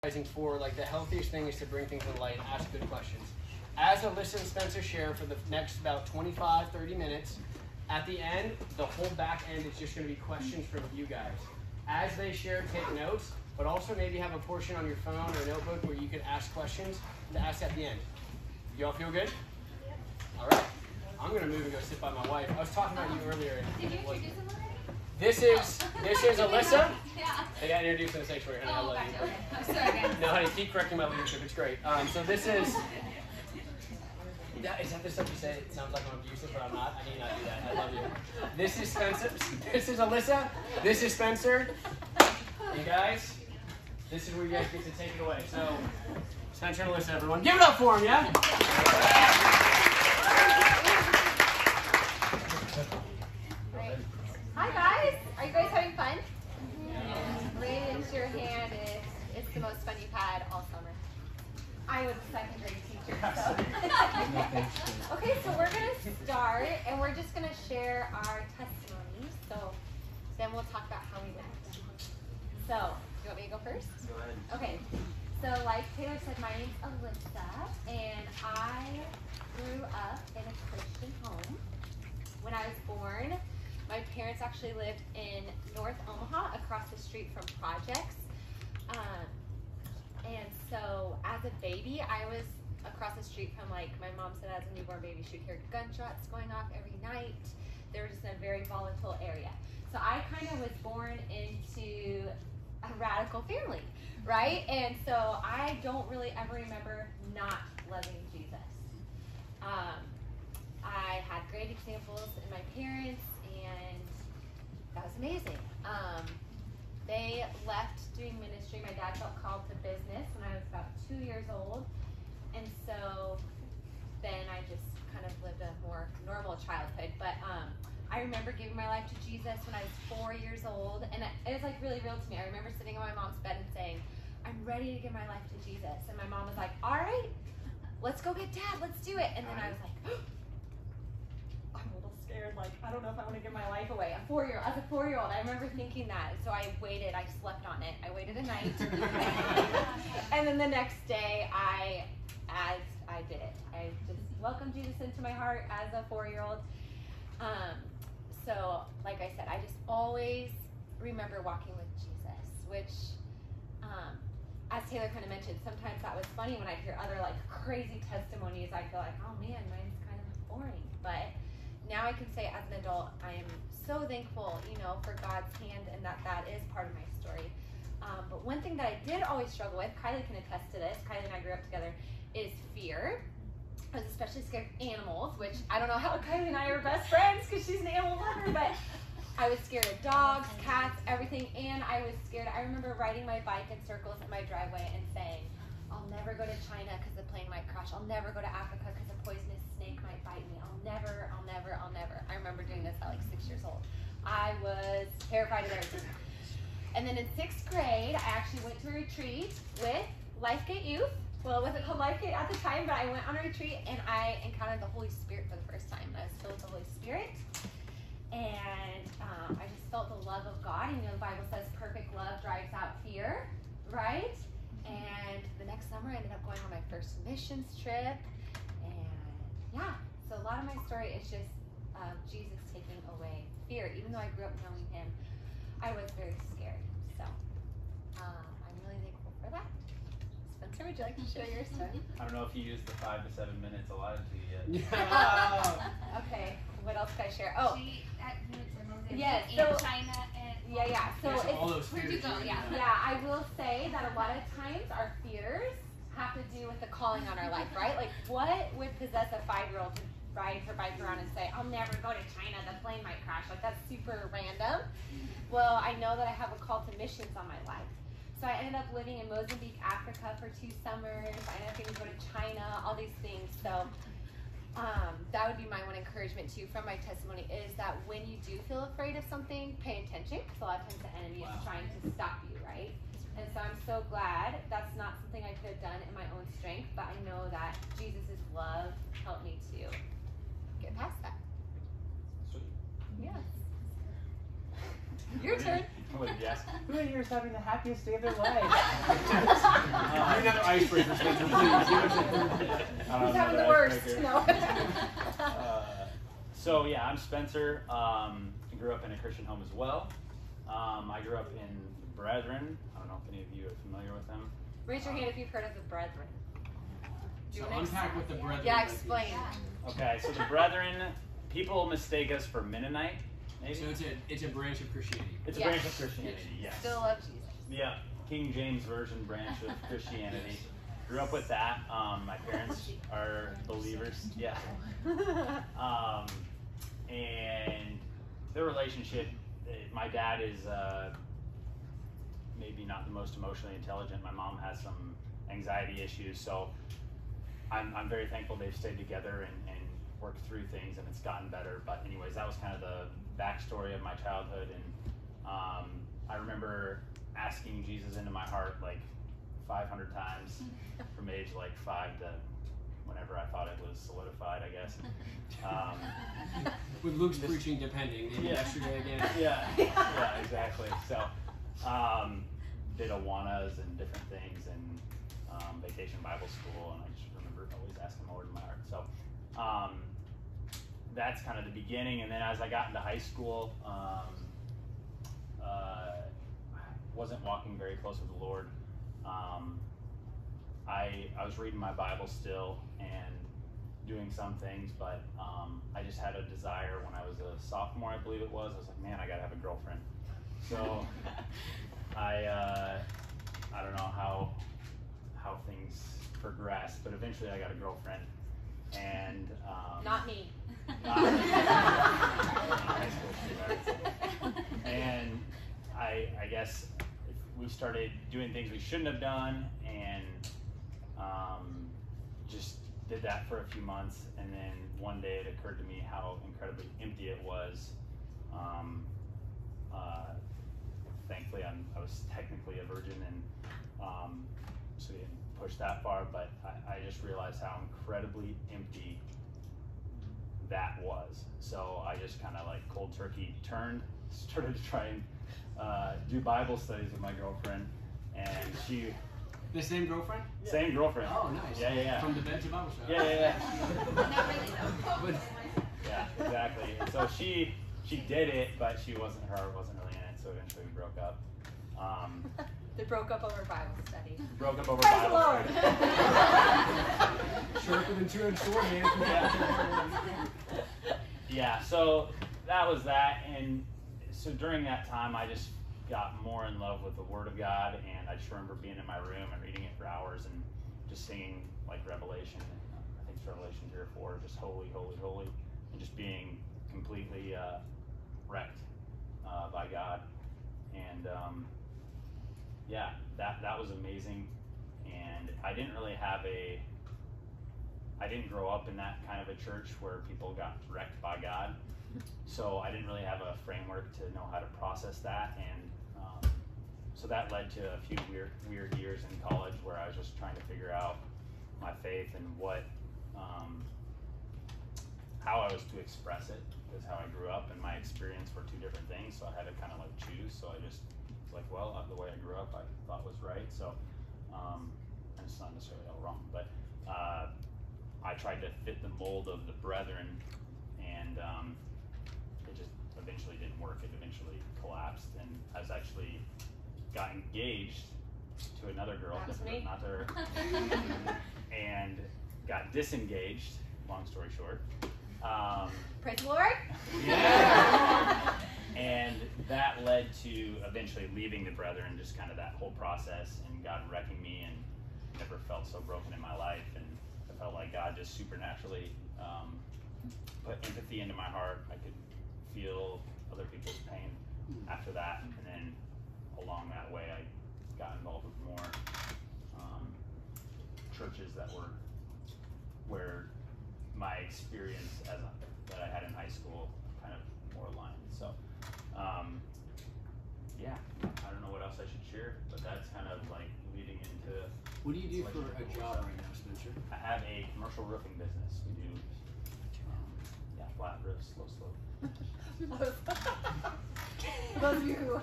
For like the healthiest thing is to bring things to light and ask good questions. As Alyssa and Spencer share for the next about 25-30 minutes, at the end, the whole back end is just going to be questions from you guys. As they share, take notes, but also maybe have a portion on your phone or notebook where you can ask questions to ask at the end. You all feel good? Yep. All right. I'm going to move and go sit by my wife. I was talking about you earlier. Did you introduce him already? This is Alyssa. Yeah. I got introduced in the sanctuary, honey. I love you. Okay. I'm sorry. No, honey, keep correcting my leadership. It's great. So this is. Is that the stuff you say? It sounds like I'm abusive, but I'm not. I need not do that. I love you. This is Spencer. This is Alyssa. This is Spencer. You guys, this is where you guys get to take it away. So, Spencer and Alyssa, everyone, give it up for them, yeah? Hi guys, are you guys having fun? Raise your hand if it's the most fun you've had all summer. I was a second grade teacher, so. Okay, so we're going to start and we're just going to share our testimonies. So then we'll talk about how we went. So, you want me to go first? Go ahead. Okay, so like Taylor said, my name's Alyssa and I grew up in a Christian home. When I was born, my parents actually lived in North Omaha, across the street from projects. And so as a baby, I was across the street from, like my mom said, as a newborn baby, she'd hear gunshots going off every night. They were just in a very volatile area. So I kind of was born into a radical family, right? And so I don't really ever remember not loving Jesus. I had great examples in my parents, and that was amazing. They left doing ministry. My dad felt called to business when I was about 2 years old. And so then I just kind of lived a more normal childhood. But I remember giving my life to Jesus when I was 4 years old. And it was like really real to me. I remember sitting on my mom's bed and saying, I'm ready to give my life to Jesus. And my mom was like, all right, let's go get Dad. Let's do it. And then I was like, I'm a little scared. Like, I don't know if I want to give my life away. As a 4-year-old, I remember thinking that. So I waited. I slept on it. I waited a night. And then the next day, I did it. I just welcomed Jesus into my heart as a 4-year-old. So, like I said, I just always remember walking with Jesus, which, as Taylor kind of mentioned, sometimes that was funny when I'd hear other like crazy testimonies. I feel like, oh man, mine's kind of boring. But now I can say as an adult, I am so thankful, for God's hand and that is part of my story. But one thing that I did always struggle with, Kylie can attest to this, Kylie and I grew up together, is fear. I was especially scared of animals, which I don't know how Kylie and I are best friends because she's an animal lover, but I was scared of dogs, cats, everything, and I was scared. I remember riding my bike in circles in my driveway and saying, I'll never go to China because the plane might crash. I'll never go to Africa because a poisonous snake might bite me. I'll never. I remember doing this at like 6 years old. I was terrified of everything. And then in 6th grade, I actually went to a retreat with Lifegate Youth. Well, it wasn't called Lifegate at the time, but I went on a retreat and I encountered the Holy Spirit for the first time. I was filled with the Holy Spirit. And I just felt the love of God. The Bible says perfect love drives out fear, right? And the next summer, I ended up going on my first missions trip. And yeah, so a lot of my story is just Jesus taking away fear. Even though I grew up knowing him, I was very scared. So I'm really thankful for that. Spencer, would you like to share your story? I don't know if you used the 5 to 7 minutes allotted to you yet. Okay, what else can I share? Oh, yes, in so China and yeah. So all those where'd you fears go? are, Yeah. yeah, I will say that a lot of times our fears have to do with the calling on our life, right? Like, what would possess a 5-year-old to ride her bike around and say, I'll never go to China, the plane might crash? Like, that's super random. Well, I know that I have a call to missions on my life. So I ended up living in Mozambique, Africa for 2 summers. I ended up getting to go to China, all these things. So that would be my one encouragement too from my testimony, is that when you do feel afraid of something, pay attention, because a lot of times the enemy is trying to stop you, right? And so I'm so glad that's not something I could have done in my own strength, but I know that Jesus' love helped me to get past that. Sweet. Yes. Your turn. Who in here is having the happiest day of their life? another icebreaker, Spencer, please. He's having the worst. No. So yeah, I'm Spencer. I grew up in a Christian home as well. I grew up in Brethren. I don't know if any of you are familiar with them. Raise your hand if you've heard of the Brethren. So unpack what the Brethren. Yeah, explain. Okay, so the Brethren, people mistake us for Mennonite. Maybe? So it's a branch of Christianity. It's a branch of Christianity, yes. Still love Jesus. Yeah, King James Version branch of Christianity. Grew up with that. My parents are believers. Yeah. And their relationship, my dad is maybe not the most emotionally intelligent. My mom has some anxiety issues, so I'm very thankful they've stayed together and worked through things, and it's gotten better. But anyways, that was kind of the backstory of my childhood, and I remember asking Jesus into my heart like 500 times from age like 5 to whenever I thought it was solidified, I guess. With Luke's preaching depending, maybe yesterday again. Yeah, exactly. So did Awanas and different things, and vacation Bible school, and I just remember always asking the Lord in my heart. So that's kind of the beginning, and then as I got into high school, wasn't walking very close with the Lord. I was reading my Bible still and doing some things, but I just had a desire when I was a sophomore, I believe it was. I was like, man, I gotta have a girlfriend. So I don't know how things progressed, but eventually I got a girlfriend, and Not me. And I guess we started doing things we shouldn't have done, and just did that for a few months, and then one day it occurred to me how incredibly empty it was. Thankfully, I was technically a virgin, and so we didn't push that far, but I just realized how incredibly empty that was. So I just kind of like cold turkey started to try and do Bible studies with my girlfriend, and she... The same girlfriend? Same girlfriend. Oh, nice. Yeah. From the bed to Bible study. Yeah. Not really though. Yeah, exactly. And so she did it, but her heart wasn't really in it, so eventually we broke up. They broke up over Bible study. Broke up over Praise the Bible Lord. study. Sharper than two-edged sword, man. Yeah, so that was that, and so during that time I just got more in love with the Word of God, and I just remember being in my room and reading it for hours and just singing like Revelation, I think it's Revelation 3 or 4, just holy, holy, holy, and just being completely wrecked by God. And that was amazing. And I didn't grow up in that kind of a church where people got wrecked by God, so I didn't really have a framework to know how to process that, and so that led to a few weird years in college where I was just trying to figure out my faith and how I was to express it, because how I grew up and my experience were two different things, so I had to kind of like choose. So I just was like, well, the way I grew up I thought was right, so and it's not necessarily all wrong, but I tried to fit the mold of the Brethren, and it just eventually didn't work. It eventually collapsed, and I was actually got engaged to another girl, not to her, and got disengaged, long story short. Praise the Lord. Yeah. And that led to eventually leaving the Brethren, just kind of that whole process, and God wrecking me, and never felt so broken in my life, and I felt like God just supernaturally put empathy into my heart. I could feel other people's pain after that, and then along that way I got involved with more churches that were where my experience that I had in high school kind of more aligned. So I don't know what else I should share, but that's kind of like leading into... What do you do for a job right now, Spencer? I have a commercial roofing business. We do flat roofs, low slope. Those of you who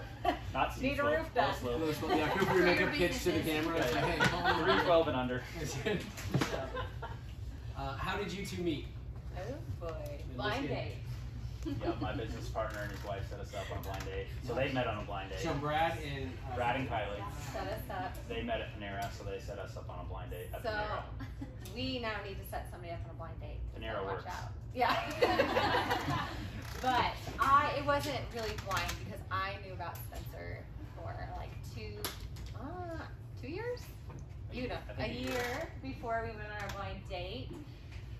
Not need a slope, roof done. low slope. Yeah, feel free to make up pitch to the camera and say, hey, call me. 312 12 and under. How did you two meet? Oh boy, blind date. Yeah, my business partner and his wife set us up on a blind date. So they met on a blind date. So Brad and Kylie. Set us up. They met at Panera, so they set us up on a blind date at So Panera. we now need to set somebody up on a blind date. Panera Watch works. out. Yeah. But it wasn't really blind because I knew about Spencer for like 2 years? You know, a year before we went on our blind date.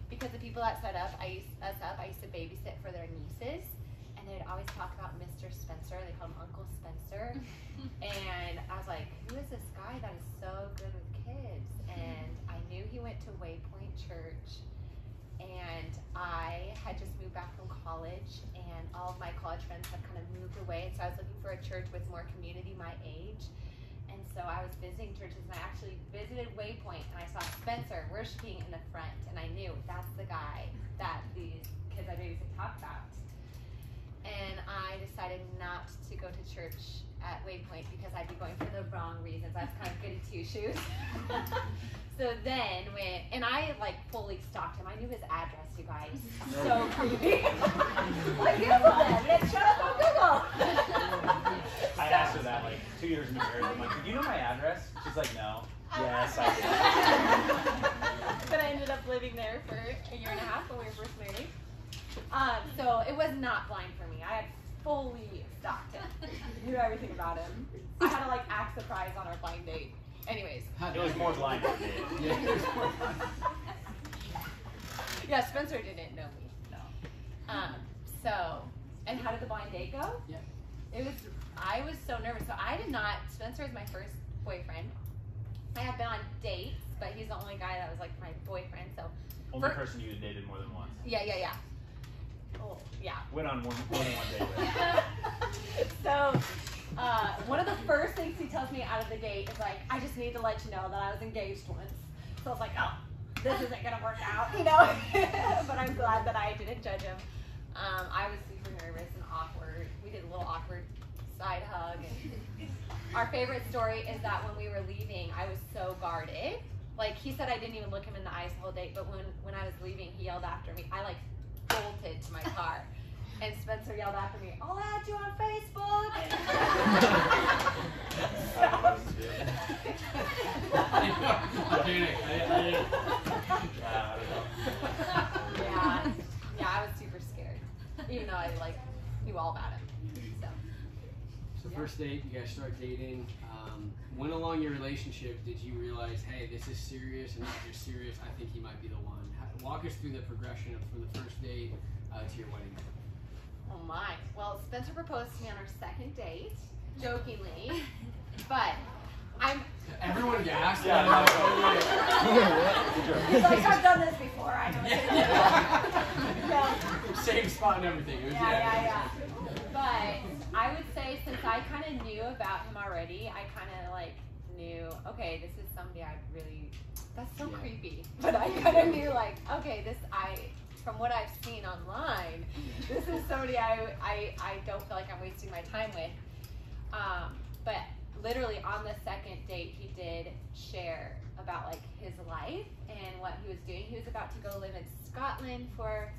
Because the people that set up, I used to babysit for their nieces, and they'd always talk about Mr. Spencer. They call him Uncle Spencer. And I was like, who is this guy that is so good with kids? And I knew he went to Waypoint Church, and I had just moved back from college, and all of my college friends had kind of moved away, and so I was looking for a church with more community my age. And so I was visiting churches, and I actually visited Waypoint, and I saw Spencer worshiping in the front, and I knew that's the guy that these kids I babysit talk about. And I decided not to go to church at Waypoint because I'd be going for the wrong reasons. I was kind of goody two-shoes. So then and I like fully stalked him. I knew his address, you guys. So creepy. I Googled it, and it showed up on Google. I asked her that like 2 years into marriage. I'm like, do you know my address? She's like, no. Yes, I do. But I ended up living there for a year and a half when we were first married. So it was not blind for me. I had fully stalked him. Knew everything about him. I had to like act surprised on our blind date. Anyways. It was more blind than me. Yeah, Spencer didn't know me. No. So, and how did the blind date go? Yeah. I was so nervous. So Spencer is my first boyfriend. I have been on dates, but he's the only guy that was like my boyfriend. So Only person you had dated more than once. Yeah. Oh, yeah. Went on more than one date with. So, one of the first things he tells me out of the gate is like, I just need to let you know that I was engaged once. So I was like, oh, this isn't gonna work out, you know? But I'm glad that I didn't judge him. I was super nervous and awkward. We did a little awkward side hug. And our favorite story is that when we were leaving, I was so guarded. Like, he said I didn't even look him in the eyes the whole date, but when I was leaving, he yelled after me. I like bolted to my car. And Spencer yelled after me, I'll add you on Facebook. Yeah, I was super scared, even though I like knew all about him. So first date, you guys start dating. When along your relationship did you realize, hey, this is serious and not just serious? I think he might be the one. Walk us through the progression from the first date to your wedding. Oh my. Well, Spencer proposed to me on our second date, jokingly, but Everyone gasped. Yeah, he's like, I've done this before, I know. Same spot and everything. It was, yeah. But I would say since I kind of knew about him already, I kind of like knew, okay, this is somebody I really, that's so creepy. But I kind of knew like, okay, from what I've seen online, this is somebody I don't feel like I'm wasting my time with. But literally on the second date, he did share about like his life and what he was doing. He was about to go live in Scotland for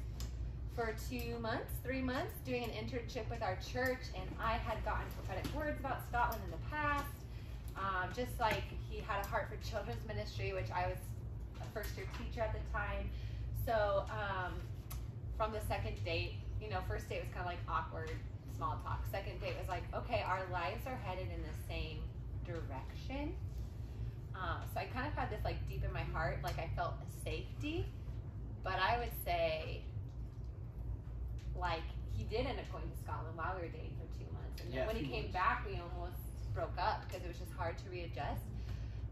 2 months, 3 months, doing an internship with our church, and I had gotten prophetic words about Scotland in the past. Just like he had a heart for children's ministry, which I was a first-year teacher at the time. So from the second date, first date was kind of like awkward, small talk. Second date was like, okay, our lives are headed in the same direction. So I kind of had this like deep in my heart, like I felt a safety. But I would say, like, he did end up going to Scotland while we were dating for 2 months. And then when he came back, we almost broke up because it was just hard to readjust.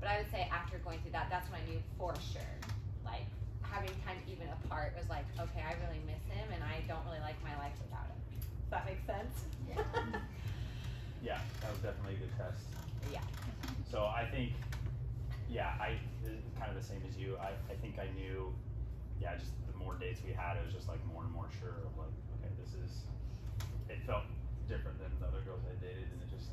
But I would say after going through that, that's when I knew for sure, like, having time even apart was like, okay, I really miss him and I don't really like my life without him. Does that make sense? Yeah, that was definitely a good test. Yeah. So I think, I kind of the same as you. I think I knew, just the more dates we had, it was just like more and more sure of like, okay, it felt different than the other girls I dated, and it just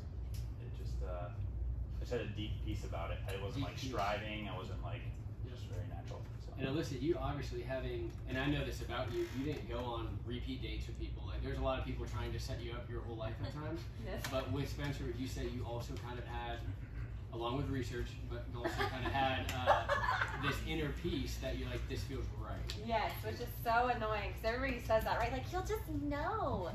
just had a deep peace about it. I wasn't like striving. I wasn't like just very natural. So. And Alyssa, you obviously and I know this about you, you didn't go on repeat dates with people. Like there's a lot of people trying to set you up your whole life at times. Yes. But with Spencer, would you say you also kind of had, along with research, but you also kind of had this inner peace that you're like, this feels right. Yes, which is so annoying because everybody says that, right? Like, you'll just know.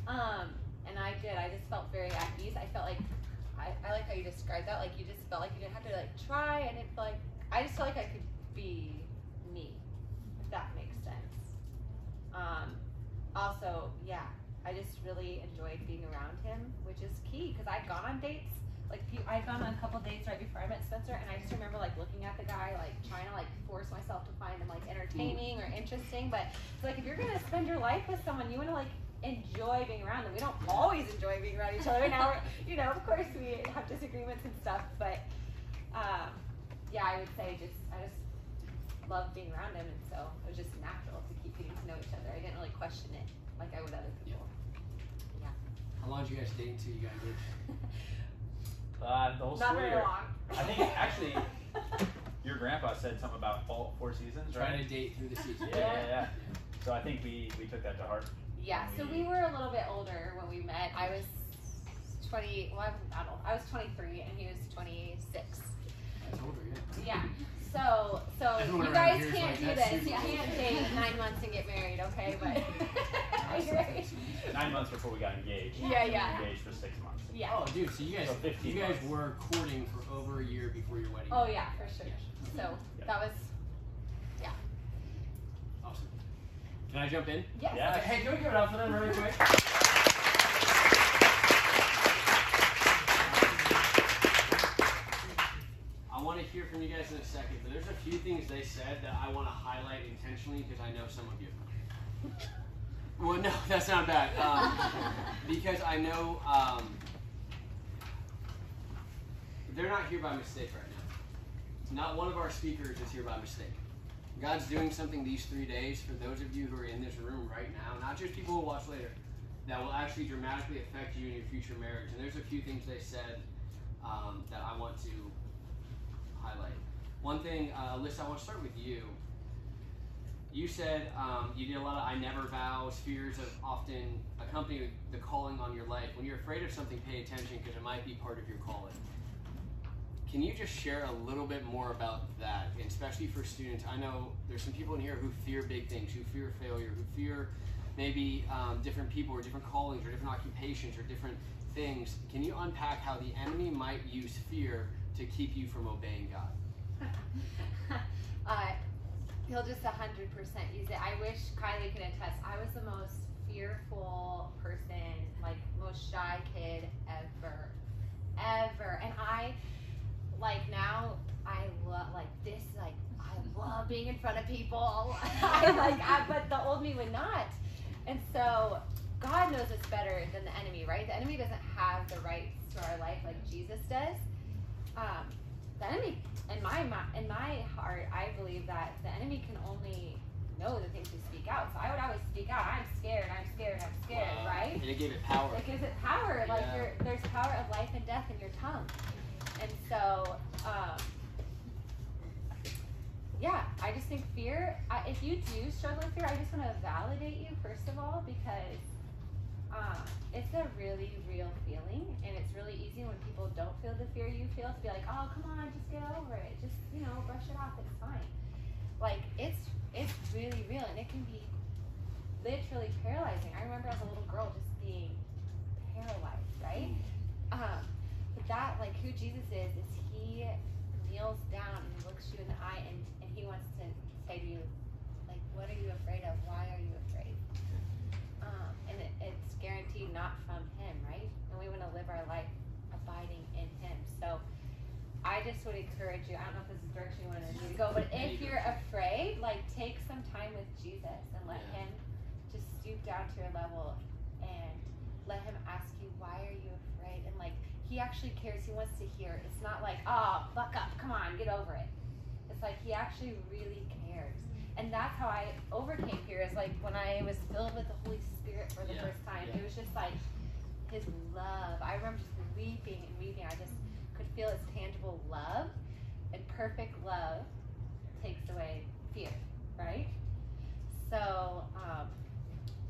And I did. I just felt very at ease. I felt like, I like how you described that. Like, you just felt like you didn't have to, like, try. And it, like, I just felt like I could be me, if that makes sense. Also, yeah, I just really enjoyed being around him, which is key because I'd gone on dates. Like, I'd gone on a couple dates right before I met Spencer, and I just remember, like, looking at the guy, like, trying to, like, force myself to find him, like, entertaining or interesting. But it's like, if you're going to spend your life with someone, you want to, like, enjoy being around them. We don't always enjoy being around each other. Now, you know, of course, we have disagreements and stuff. But, yeah, I would say I just loved being around him, and so it was just natural to keep getting to know each other. I didn't really question it like I would other people. Yeah. How long did you guys date until you got engaged? The whole Not school very year. long. I think actually, your grandpa said something about all 4 seasons, right? Trying to date through the season. Yeah. So I think we took that to heart. Yeah, so we were a little bit older when we met. I was 20, well, I was an adult. I was 23 and he was 26. That's older, yeah. Yeah. So Everyone you around guys here is can't like, do that's this. super You old. can't date 9 months and get married, okay? But right. 9 months before we got engaged. Yeah. We were engaged for 6 months. Yeah. Oh, dude, so you guys, So 15 you guys months. were courting for over a year before your wedding. Oh yeah, for sure. Yeah. So Yep. that was, yeah. Awesome. Can I jump in? Yes. Yeah. Okay, hey, can we give it up for them really quick? I want to hear from you guys in a second, but there's a few things they said that I want to highlight intentionally because I know some of you. Well, no, that's not bad. Because I know they're not here by mistake right now. Not one of our speakers is here by mistake. God's doing something these 3 days for those of you who are in this room right now, not just people who will watch later, that will actually dramatically affect you in your future marriage. And there's a few things they said that I want to highlight. One thing, Alyssa, I want to start with you. You said you did a lot of I never vows. Fears of often accompany the calling on your life. When you're afraid of something, pay attention because it might be part of your calling. Can you just share a little bit more about that, and especially for students? I know there's some people in here who fear big things, who fear failure, who fear maybe different people or different callings or different occupations or different things. Can you unpack how the enemy might use fear to keep you from obeying God? He'll just 100% use it. I wish Kylie could attest. I was the most fearful person, like most shy kid ever. And I, like now, I love like this. Like I love being in front of people. But the old me would not. And so God knows us better than the enemy, right? The enemy doesn't have the rights to our life like Jesus does. The enemy, in my heart, I believe that the enemy can only know the things we speak out. So I would always speak out. I'm scared, Wow. right? And it gave it power. It gives it power. Like Yeah. there's power of life and death in your tongue. And so, yeah, I just think fear, if you do struggle with fear, I just want to validate you, first of all, because it's a really real feeling, and it's really easy when people don't feel the fear you feel to be like, oh, come on, just get over it. Just, brush it off. It's fine. Like, it's really real, and it can be literally paralyzing. I remember as a little girl just being paralyzed, right? But that, like, who Jesus is he kneels down and looks you in the eye, and he wants to say to you, like, what are you afraid of? Why are you afraid? And it's guaranteed not from him, right? And we want to live our life abiding in him. So I just would encourage you, I don't know if this is the direction you want me to go, but if you're afraid, like, take some time with Jesus and let him just stoop down to your level and let him ask you, why are you afraid? And, like, he actually cares. He wants to hear. It's not like, oh, buck up, come on, get over it. It's like he actually really cares. And that's how I overcame fear, is like when I was filled with the Holy Spirit for the first time. It was just like his love. I remember just weeping and weeping. could feel his tangible love, and perfect love takes away fear, right? So,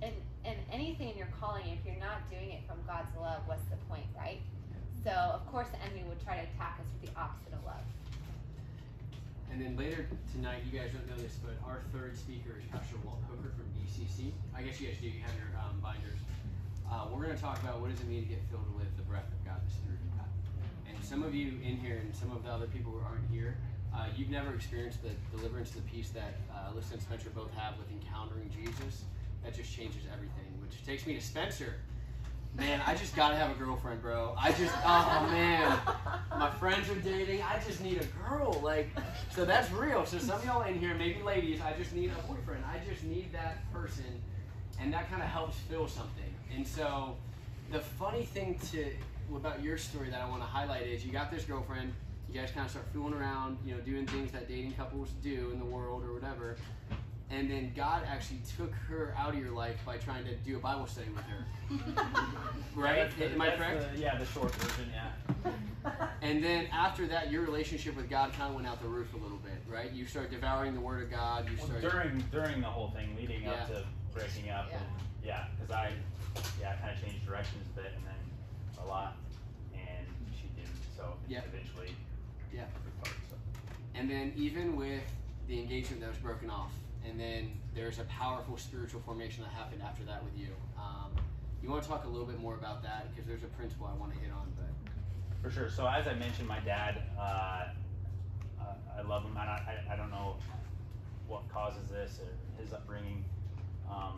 in anything in your calling, if you're not doing it from God's love, what's the point, right? So, of course, the enemy would try to attack us with the opposite of love. And then later tonight, you guys don't know this, but our third speaker is Pastor Walt Hooker from BCC. I guess you guys do. You have your binders. We're going to talk about what does it mean to get filled with the breath of God, the Spirit of God. And some of you in here, and some of the other people who aren't here, you've never experienced the deliverance, the peace that Alyssa and Spencer both have with encountering Jesus. That just changes everything, which takes me to Spencer. Man, I just gotta have a girlfriend, bro. Oh man, my friends are dating. I just need a girl. Like, so that's real. So some of y'all in here, maybe ladies, I just need a boyfriend. I just need that person, and that kind of helps fill something. And so, the funny thing about your story that I want to highlight is you got this girlfriend. You guys kind of start fooling around, doing things that dating couples do in the world or whatever. And then God actually took her out of your life by trying to do a Bible study with her. Right? Am I correct? The short version, yeah. And then after that, your relationship with God kind of went out the roof a little bit, right? You started devouring the Word of God. During the whole thing, leading up to breaking up, because I kind of changed directions a bit, and then a lot, and she didn't. So eventually, so. And then even with the engagement that was broken off. And then there's a powerful spiritual formation that happened after that with you. You want to talk a little bit more about that because there's a principle I want to hit on. But for sure. So as I mentioned, my dad, I love him. I don't know what causes this or his upbringing,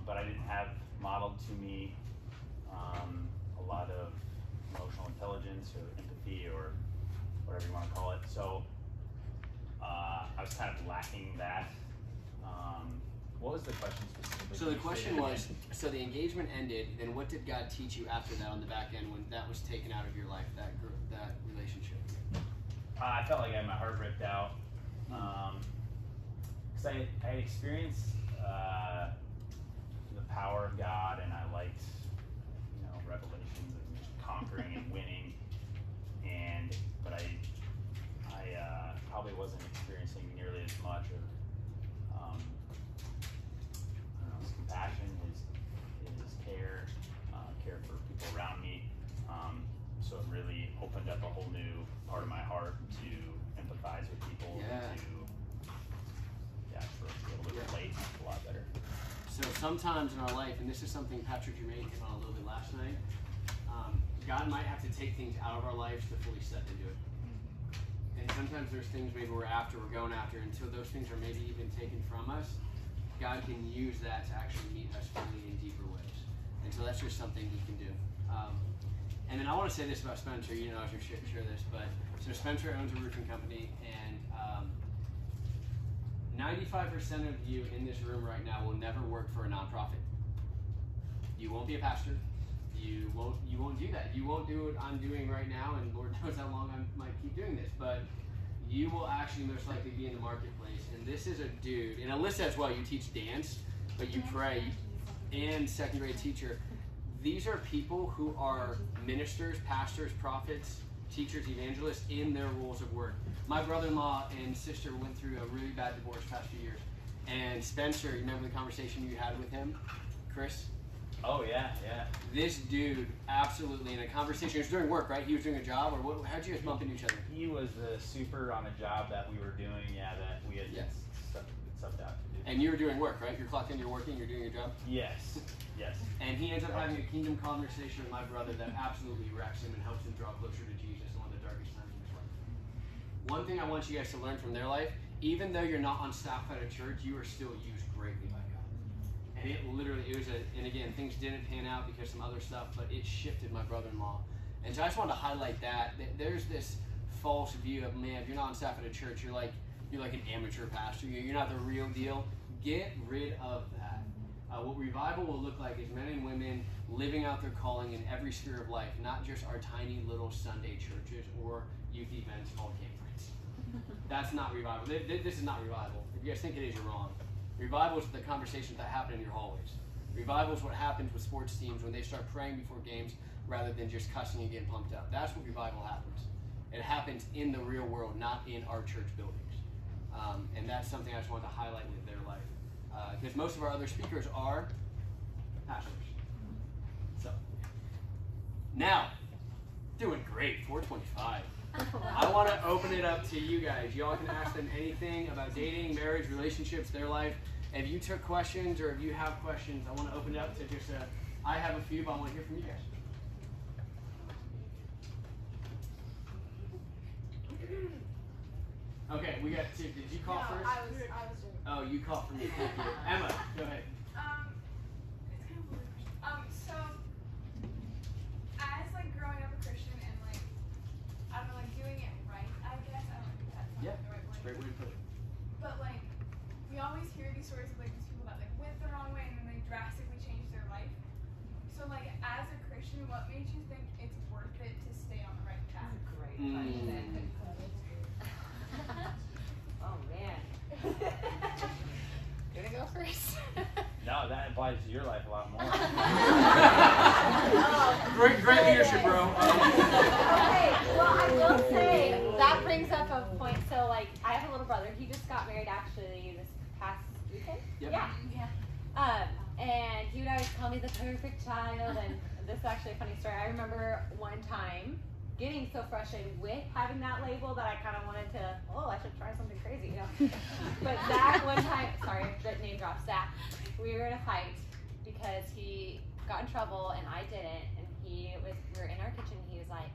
but I didn't have modeled to me a lot of emotional intelligence or empathy or whatever you want to call it. So I was kind of lacking that. What was the question specifically? So the question was, so the engagement ended, then what did God teach you after that on the back end when that was taken out of your life, that relationship? I felt like I had my heart ripped out. Because I had experienced the power of God, and I liked, revelations and conquering and winning. But I probably wasn't experiencing nearly as much of his compassion, his care, care for people around me. So it really opened up a whole new part of my heart to empathize with people, to be able to relate a lot better. So sometimes in our life, and this is something Patrick Germain hit on a little bit last night, God might have to take things out of our lives to fully step into it. And sometimes there's things maybe we're going after, until those things are maybe even taken from us, God can use that to actually meet us fully in deeper ways. And so that's just something He can do. And then I want to say this about Spencer. I was going to share this, but so Spencer owns a roofing company, and 95% of you in this room right now will never work for a nonprofit. You won't be a pastor. You won't do that. You won't do what I'm doing right now, and Lord knows how long I might keep doing this, but you will actually most likely be in the marketplace. And this is a dude, and Alyssa as well, you teach dance, but you pray, and second grade teacher. These are people who are ministers, pastors, prophets, teachers, evangelists in their roles of work. My brother-in-law and sister went through a really bad divorce past few years. And Spencer, you remember the conversation you had with him, Chris? Oh, yeah. This dude, absolutely, in a conversation, it was during work, right? He was doing a job, or what? How'd you guys bump into each other? He was the super on a job that we were doing, that we had subbed out to do. And you were doing work, right? You're clocked in, you're working, you're doing your job? Yes. And he ends up having a kingdom conversation with my brother that absolutely wrecks him and helps him draw closer to Jesus in one of the darkest times in his life. One thing I want you guys to learn from their life, even though you're not on staff at a church, you are still used greatly by God. And and again, things didn't pan out because some other stuff, but it shifted my brother-in-law. And so I just wanted to highlight that there's this false view of, man, if you're not on staff at a church, you're like an amateur pastor. You're not the real deal. Get rid of that. What revival will look like is men and women living out their calling in every sphere of life, not just our tiny little Sunday churches or youth events called Campference. That's not revival. This is not revival. If you guys think it is, you're wrong. Revival is the conversations that happen in your hallways. Revival is what happens with sports teams when they start praying before games rather than just cussing and getting pumped up. That's what revival happens. It happens in the real world, not in our church buildings. And that's something I just wanted to highlight with their life. Because most of our other speakers are pastors. So, now, doing great, 425. I want to open it up to you guys. Y'all can ask them anything about dating, marriage, relationships, their life. If you took questions or if you have questions, I want to open it up to just I have a few, but I want to hear from you guys. Okay, we got two. Did you call first? I was doing it. Oh, you called for me. Thank you. Emma, go ahead. It's kind of a weird question. So as like growing up a Christian and like I don't know, like doing it right, I guess. I don't know if that's not the right word. Great way to put it. But like we always hear these stories of like these people that like went the wrong way and then they drastically changed their life. So like as a Christian, what made you think it's worth it to stay on the right path? Great question. Oh man. Gonna go first. No, that applies to your life a lot more. Great leadership, bro. Okay, well I will say that brings up a point. So like I have a little brother. He just got married actually this past weekend. Yep. Yeah. And he would always call me the perfect child. And this is actually a funny story. I remember one time getting so frustrated with having that label that I kind of wanted to, I should try something crazy, you know. But Zach one time, sorry, name drop, Zach, we were in a fight because he got in trouble and I didn't, and we were in our kitchen and he was like,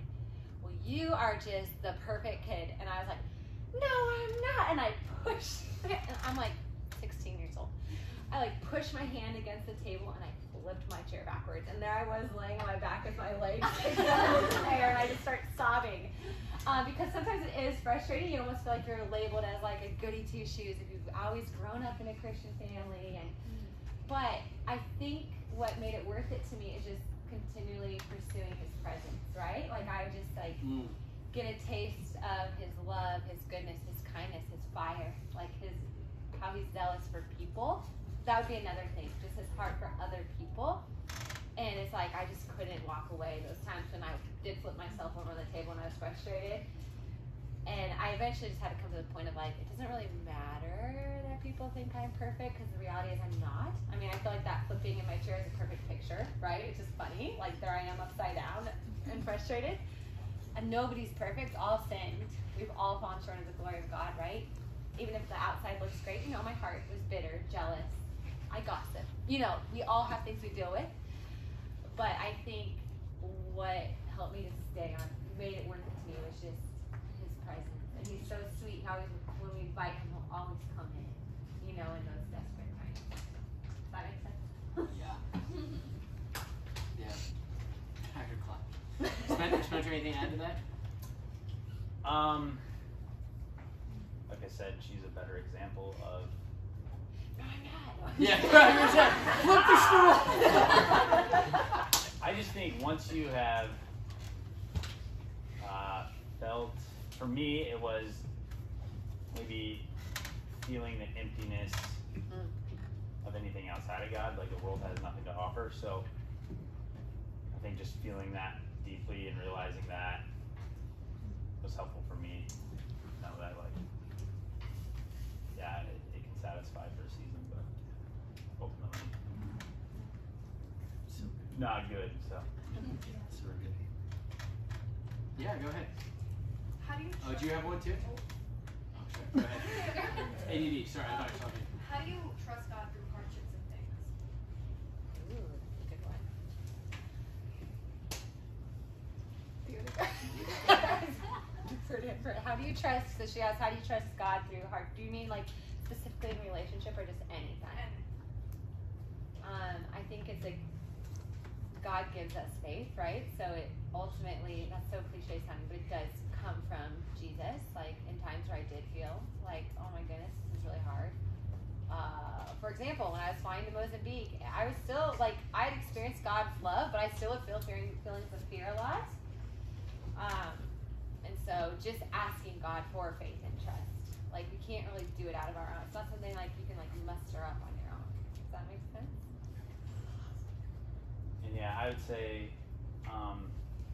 well, you are just the perfect kid. And I was like, no, I'm not. And I pushed, and I'm like 16 years old. I like pushed my hand against the table and I flipped my chair backwards, and there I was laying on my back with my legs in the air, and I just start sobbing. Because sometimes it is frustrating. You almost feel like you're labeled as like a goody two shoes if you've always grown up in a Christian family. But I think what made it worth it to me is just continually pursuing His presence, right? Like I would just like get a taste of His love, His goodness, His kindness, His fire, like how He's zealous for people. That would be another thing, just His heart for other people. And it's like I just couldn't walk away those times when I did flip myself over the table and I was frustrated. And I eventually just had to come to the point of like, it doesn't really matter that people think I'm perfect, because the reality is I'm not. I mean, I feel like that flipping in my chair is a perfect picture, right? It's just funny. Like there I am upside down and frustrated. And nobody's perfect, all sinned. We've all fallen short of the glory of God, right? Even if the outside looks great, my heart was bitter, jealous. I gossip. We all have things we deal with. But I think what helped me to stay on, made it worth it to me, was just His presence. And He's so sweet. He always, when we invite Him, He'll always come in, in those desperate times. Does that make sense? Yeah. Yeah. I could clap. Spencer, anything to add to that? Like I said, she's a better example of. Yeah, flip the stool. I just think once you have felt, for me, it was maybe feeling the emptiness of anything outside of God, like the world has nothing to offer. So I think just feeling that deeply and realizing that was helpful for me. Know that, it can satisfy for a season, but ultimately not good. So good. Yeah, go ahead. How do you Oh, do you have one too? Oh, sure. Go ahead. ADD. Sorry, I thought you were talking. How do you trust God through hardships and things? Ooh, good one. How do you trust? So she asked, how do you trust God through hard? Do you mean like specifically in relationship or just anytime? I think it's like God gives us faith, right? So it ultimately, that's so cliche sounding, but it does come from Jesus. Like in times where I did feel like, oh my goodness, this is really hard. For example, when I was flying to Mozambique, I was still like, I had experienced God's love, but I still would feel feelings of fear a lot. And so just asking God for faith and trust. Like we can't really do it out of our own. It's not something like you can like muster up on your own. Does that make sense? And yeah, I would say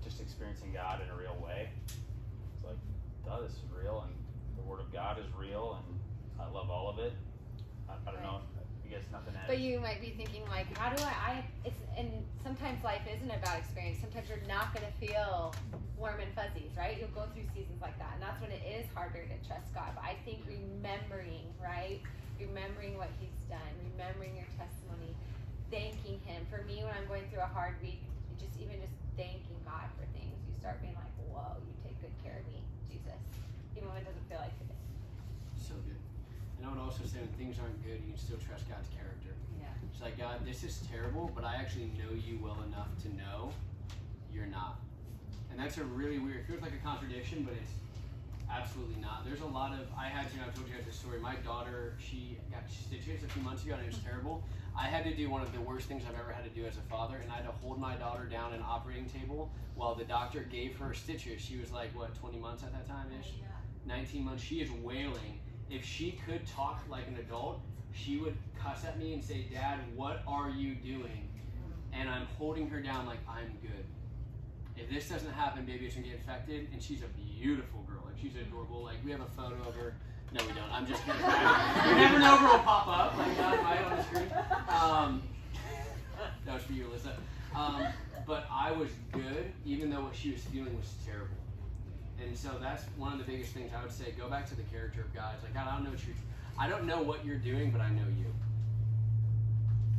just experiencing God in a real way. It's like duh, this is real, and the Word of God is real, and I love all of it. I don't know. I guess nothing else. But you might be thinking like, how do and sometimes life isn't about experience. Sometimes you're not going to feel warm and fuzzies, right? You'll go through seasons like that, and that's when it is harder to trust God. But I think remembering, right? Remembering what He's done, remembering your testimony, thanking Him. For me, when I'm going through a hard week, just thanking God for things, you start being like, whoa, you take good care of me, Jesus. Even when it doesn't feel like it. So good. And I would also say when things aren't good, you can still trust God's character. Yeah. It's like, God, this is terrible, but I actually know you well enough to know you're not. And that's a really weird, it feels like a contradiction, but it's absolutely not. There's a lot of, I told you guys this story. My daughter, she got stitches a few months ago, and it was terrible. I had to do one of the worst things I've ever had to do as a father, and I had to hold my daughter down an operating table while the doctor gave her stitches. She was like, what, 20 months at that time-ish? 19 months. She is wailing. If she could talk like an adult, she would cuss at me and say, Dad, what are you doing? And I'm holding her down like, I'm good. If this doesn't happen, baby, it's going to get infected. And she's a beautiful girl. Like, she's adorable. Like, we have a photo of her. No, we don't. I'm just kidding. You never know if it'll pop up. Like, right on the screen. That was for you, Alyssa. But I was good, even though what she was feeling was terrible. And so that's one of the biggest things I would say. Go back to the character of God. It's like, God, I don't know what you're doing, but I know you.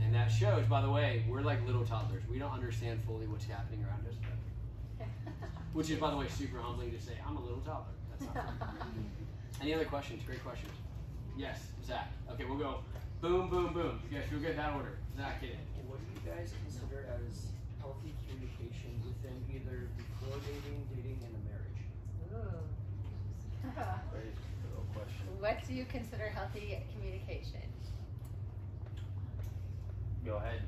And that shows, by the way, we're like little toddlers. We don't understand fully what's happening around us. Which is, by the way, super humbling to say, I'm a little toddler. That's not Any other questions? Great questions. Yes, Zach. Okay, we'll go boom, boom, boom. You guys feel good in that order. Zach, hit it. What do you guys consider as healthy communication within either before dating, and a marriage? Ooh. Very good question. What do you consider healthy communication? Go ahead.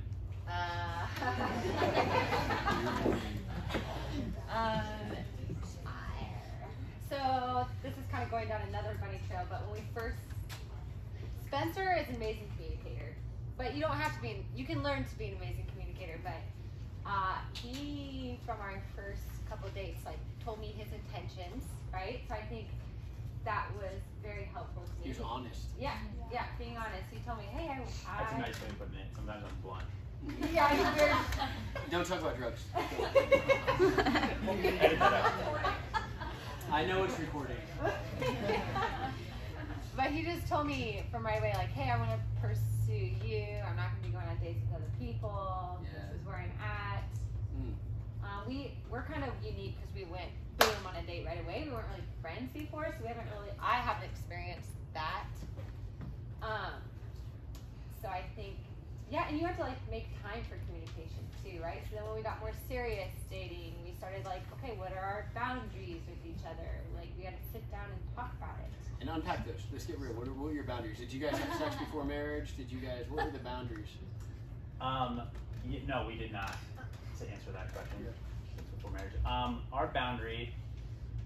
So this is kind of going down another bunny trail, but when we first, Spencer is an amazing communicator, but you don't have to be, you can learn to be an amazing communicator, but he, from our first couple of dates, like told me his intentions, right? So I think that was very helpful to me. He was honest. Yeah, being honest. He told me, hey, That's a nice way of putting it. Sometimes I'm blunt. Yeah, you're Don't talk about drugs. Edit that out. I know it's recording. But he just told me from right away, like, hey, I want to pursue you. I'm not going to be going on dates with other people. Yeah. This is where I'm at. We're kind of unique because we went boom on a date right away. We weren't really friends before, so I haven't experienced that. So I think, yeah, and you have to like make time for communication too, right? So then when we got more serious dating, we started like, okay, what are our boundaries with each other? Like we had to sit down and talk about it. And unpack those. Let's get real. What were your boundaries? Did you guys have sex before marriage? What were the boundaries? No, we did not. To answer that question, before marriage, our boundary,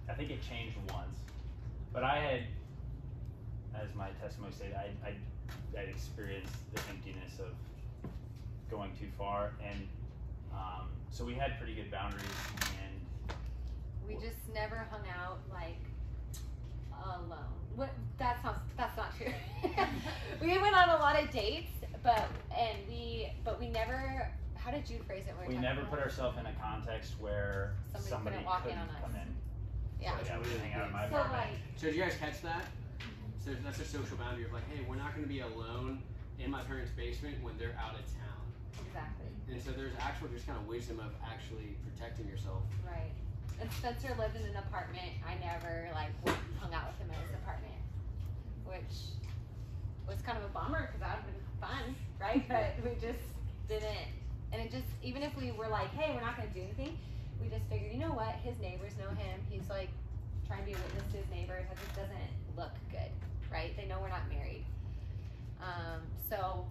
I think it changed once, but I had, as my testimony stated, I experienced the emptiness of going too far, and so we had pretty good boundaries, and we just never hung out like alone. That's not true. We went on a lot of dates, but we never. How did you phrase it? We never put ourselves in a context where somebody couldn't come in. Yeah. So, we hang out in my So apartment. So did you guys catch that? So that's a social boundary of like, hey, we're not going to be alone in my parents' basement when they're out of town. Exactly. And so there's actual just kind of wisdom of actually protecting yourself. Right. And Spencer lived in an apartment. I never hung out with him in his apartment, which was kind of a bummer because that would have been fun, right? But we just didn't. And it just, even if we were like, hey, we're not going to do anything, we just figured, you know what? His neighbors know him. He's like trying to be a witness to his neighbors. It just doesn't look good, right? They know we're not married. So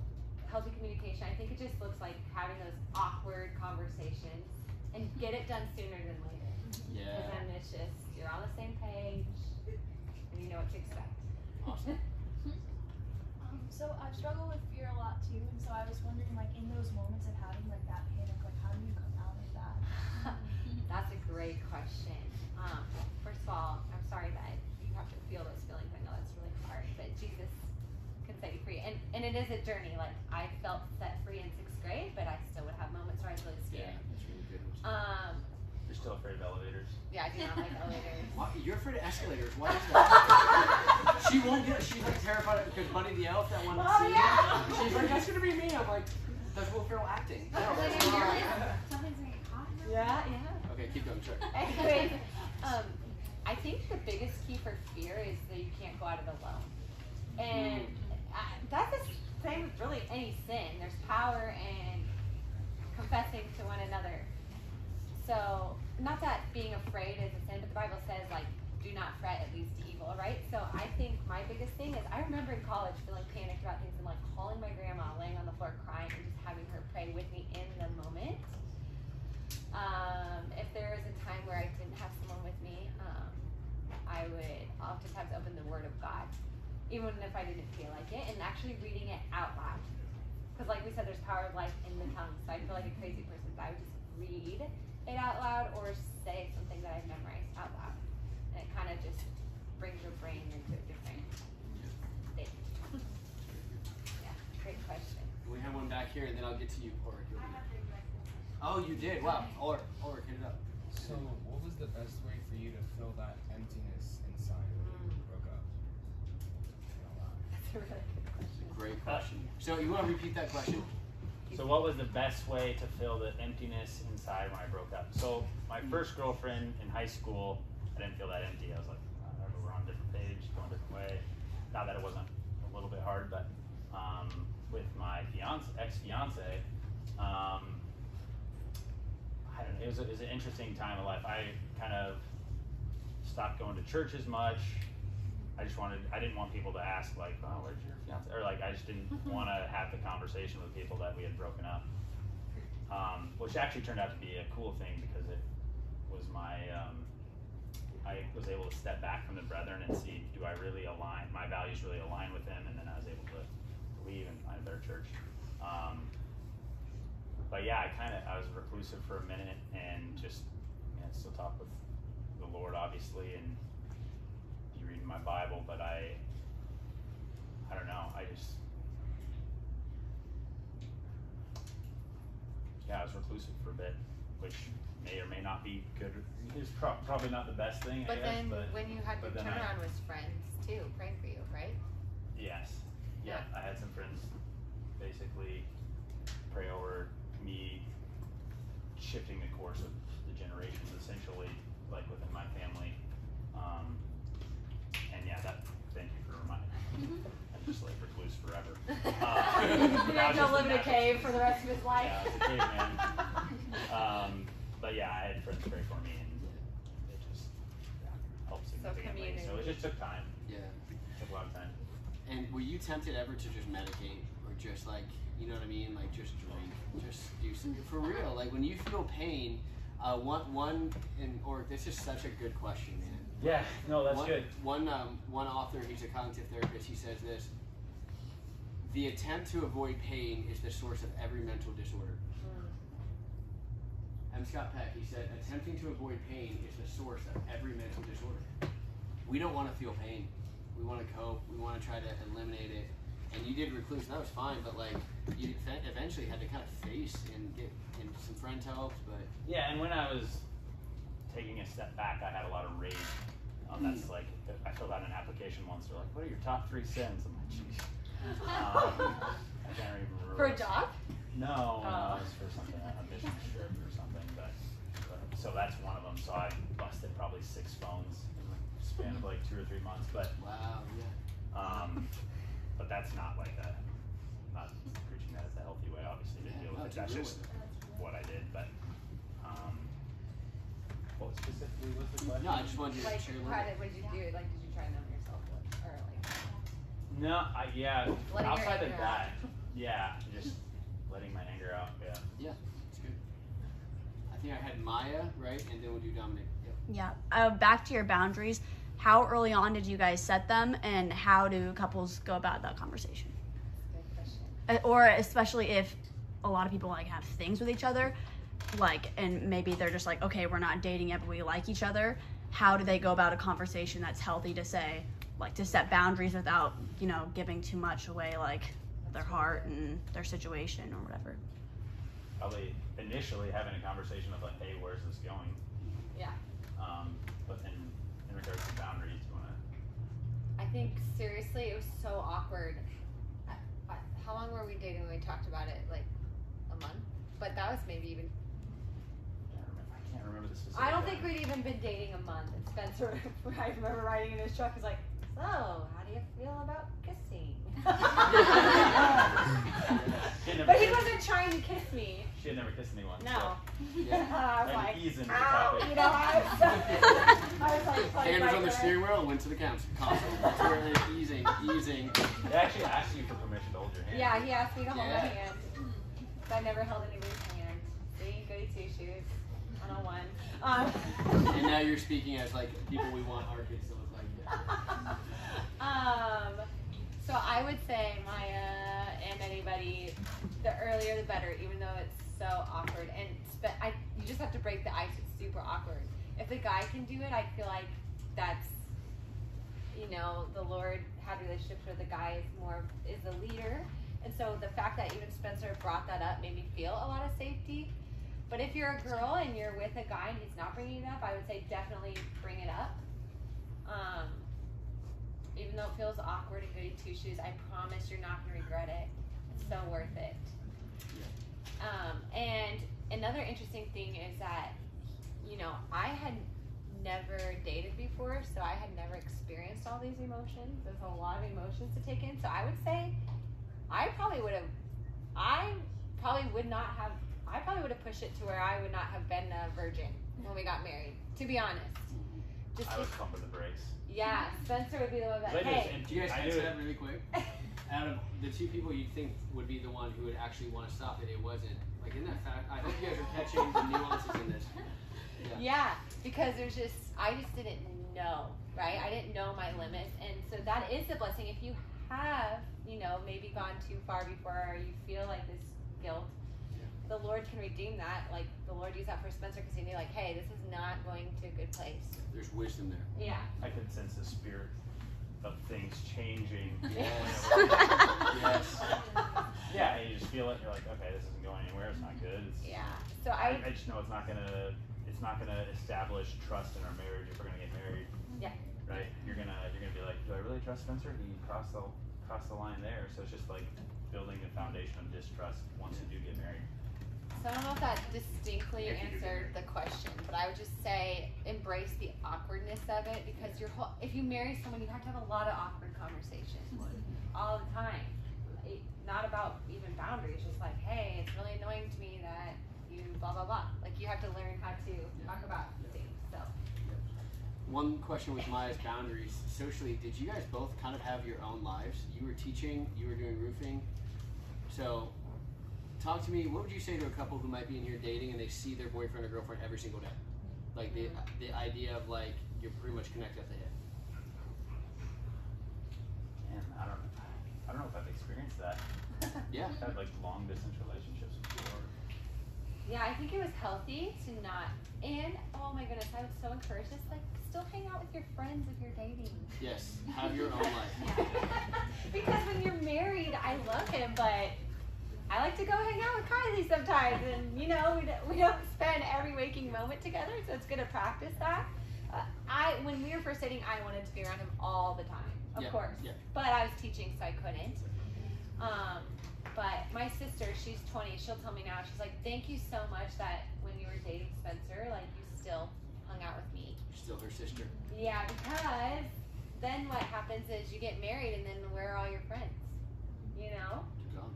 healthy communication, I think it just looks like having those awkward conversations and get it done sooner than later. Yeah. Because then it's just, you're on the same page and you know what to expect. Awesome. So I've struggled with fear a lot too, and so I was wondering, like, in those moments of having like that panic, like, how do you come out of that? That's a great question. First of all, I'm sorry that feel those feelings. I know that's really hard, but Jesus can set you free. And it is a journey. Like, I felt set free in 6th grade, but I still would have moments where I was really scared. That's really good. You're still afraid of elevators? Yeah, I do not like elevators. Why, you're afraid of escalators. Why is that? She won't get. She's like terrified of, because Buddy the Elf, that one scene. Yeah. She's like, that's gonna be me. I'm like, that's Will Ferrell acting. No, Like, that's you're not. like, something's gonna get caught. Yeah. Okay, keep going. Sorry. Anyways, I think the biggest key for fear is that you can't go out of it alone. And that's the same with really any sin. There's power in confessing to one another. So, not that being afraid is a sin, but the Bible says, like, do not fret, it leads to evil, right? So I think my biggest thing is, I remember in college feeling panicked about things and like calling my grandma, laying on the floor crying, and just having her pray with me in the moment. If there was a time where I didn't have someone with me, I would oftentimes open the Word of God, even if I didn't feel like it, and actually reading it out loud. Because like we said, there's power of life in the tongue, so I feel like a crazy person, so I would just read it out loud or say something that I've memorized out loud. And it kind of just brings your brain into a different state. Yeah, great question. We have one back here, and then I'll get to you, Ulrich. I have big breakfast. Oh, you did? Wow. Ulrich, hit it up. So, what was the best way for you to fill that emptiness inside when you broke up? That's a really good question. Great question. So, you want to repeat that question? So what was the best way to fill the emptiness inside when I broke up? So my first girlfriend in high school, I didn't feel that empty. I was like, whatever, we're on a different page, going a different way. Not that it wasn't a little bit hard, but with my ex-fiance, I don't know, it was an interesting time of life. I kind of stopped going to church as much. I didn't want people to ask, like, oh, where's your fiance? Or like, I just didn't want to have the conversation with people that we had broken up. Which actually turned out to be a cool thing because it was I was able to step back from the brethren and see, do I really align, my values really align with them? And then I was able to leave and find a better church. But yeah, I was reclusive for a minute and just, still talk with the Lord, obviously, and reading my Bible, but I don't know, I was reclusive for a bit, which may or may not be good. It's probably not the best thing, But I guess, then but when you had your turnaround was friends too, praying for you, right? yes, yeah, I had some friends basically pray over me shifting the course of the generations, essentially, like within my family. And yeah, thank you for reminding me. I'm just like recluse forever. He'll live in a cave for the rest of his life. Yeah, I was a caveman. But yeah, I had friends pray for me, and it just helped significantly. So it just took time. Yeah. It took a lot of time. And were you tempted ever to just medicate, or just like, you know what I mean, like just drink, just do something for real? Like when you feel pain, this is such a good question, man. Yeah, no, that's good. One author, he's a cognitive therapist, he says this: the attempt to avoid pain is the source of every mental disorder. M. Scott Peck, he said, attempting to avoid pain is the source of every mental disorder. We don't want to feel pain. We want to cope. We want to try to eliminate it. And you did recluse, and that was fine, but like you eventually had to kind of face and get and some friends helped, but yeah, and when I was taking a step back, I had a lot of rage. That's like, I filled out an application once. They're like, "What are your top 3 sins?" I'm like, "Geez." I can't even remember. For a job? No, it was for something, a mission trip or something. But so that's one of them. So I busted probably 6 phones in the span of like 2 or 3 months. But wow, yeah. But that's not like not preaching that as a healthy way, obviously, to deal with it. That's just what I did. But what specifically was the question? No, I just wanted you to Like, share a little bit. what did you do? Like, did you try to numb yourself, or like? No, Letting your outside of anger that, just letting my anger out. Yeah. Yeah, it's good. I think I had Maya, right, and then we'll do Dominic. Yep. Yeah. Back to your boundaries. How early on did you guys set them, and how do couples go about that conversation? Good question. Or especially if a lot of people like have things with each other, like, and maybe they're just like, okay, we're not dating yet, but we like each other. How do they go about a conversation that's healthy to say, like to set boundaries without, you know, giving too much away, like their heart and their situation or whatever. Probably initially having a conversation of like, hey, where's this going? Yeah. But then in regards to boundaries, you want to. I think seriously, it was so awkward. How long were we dating when we talked about it? Like a month? But that was maybe even. I can't remember the specific. I don't think we'd even been dating a month. And Spencer, I remember riding in his truck, was like, "So, how do you feel about kissing?" But he wasn't trying to kiss me. She had never kissed anyone. No. So. Yeah. I was like, ease into the ow, topic. you know, I was like, Hand was on the steering wheel and went to the console. That's where they're easing. They actually asked you for permission to hold your hand. Yeah, he asked me to hold my Yeah. hand. I never held anybody's hand. See, goody two shoes. 101. And now you're speaking as like people we want our kids to look like. Yeah. So I would say Maya and anybody, the earlier the better, even though it's so awkward. And you just have to break the ice. It's super awkward. If the guy can do it, I feel like that's, you know, the Lord had relationships where the guy is the leader. And so the fact that even Spencer brought that up made me feel a lot of safety. But if you're a girl and you're with a guy and he's not bringing it up, I would say definitely bring it up. Even though it feels awkward and goody two shoes, I promise you're not going to regret it. It's so worth it. And another interesting thing is that, you know, I had never dated before, so I had never experienced all these emotions. There's a lot of emotions to take in. So I would say I probably would have pushed it to where I would not have been a virgin when we got married, to be honest. I would come with the brakes. Yeah, Spencer would be the one that, hey. Do you guys answer that really quick? Out of the two people you think would be the one who would actually want to stop it wasn't. Like, in that fact, I hope you guys are catching the nuances in this. Yeah, because I just didn't know, right? I didn't know my limits. And so that is the blessing. If you have, you know, maybe gone too far before, or you feel like this guilt, the Lord can redeem that. Like, the Lord used that for Spencer because he knew, like, hey, this is not going to a good place. There's wisdom there. Yeah. I could sense the spirit of things changing. Yes. Yes. Yeah, and you just feel it. You're like, okay, this isn't going anywhere. It's not good. So I just know it's not gonna establish trust in our marriage if we're gonna get married. Yeah. Right. You're gonna be like, do I really trust Spencer? He crossed the line there. So it's just like building the foundation of distrust once you do get married. So I don't know if that distinctly answered the question, but I would just say embrace the awkwardness of it, because if you marry someone, you have to have a lot of awkward conversations all the time. Not about even boundaries, just like, hey, it's really annoying to me that you blah blah blah. Like, you have to learn how to talk about things. So one question with Maya's boundaries, socially, did you guys both kind of have your own lives? You were teaching, you were doing roofing. So talk to me, what would you say to a couple who might be in here dating and they see their boyfriend or girlfriend every single day? Like the idea of like you're pretty much connected at the hip. Man, I don't know if I've experienced that. Yeah. I've had like long distance relationships before. yeah, I think it was healthy to not. And oh my goodness, I would so encourage this. Like, still hang out with your friends if you're dating. Yes, have your own life. Because when you're married, I love him, but I like to go hang out with Kylie sometimes, and you know, we don't spend every waking moment together, so it's good to practice that. When we were first dating, I wanted to be around him all the time, of course, but I was teaching, so I couldn't. But my sister, she's 20, she'll tell me now, she's like, thank you so much that when you were dating Spencer, like, you still hung out with me. Still her sister. Yeah, because then what happens is you get married, and then where are all your friends? You know? Gone.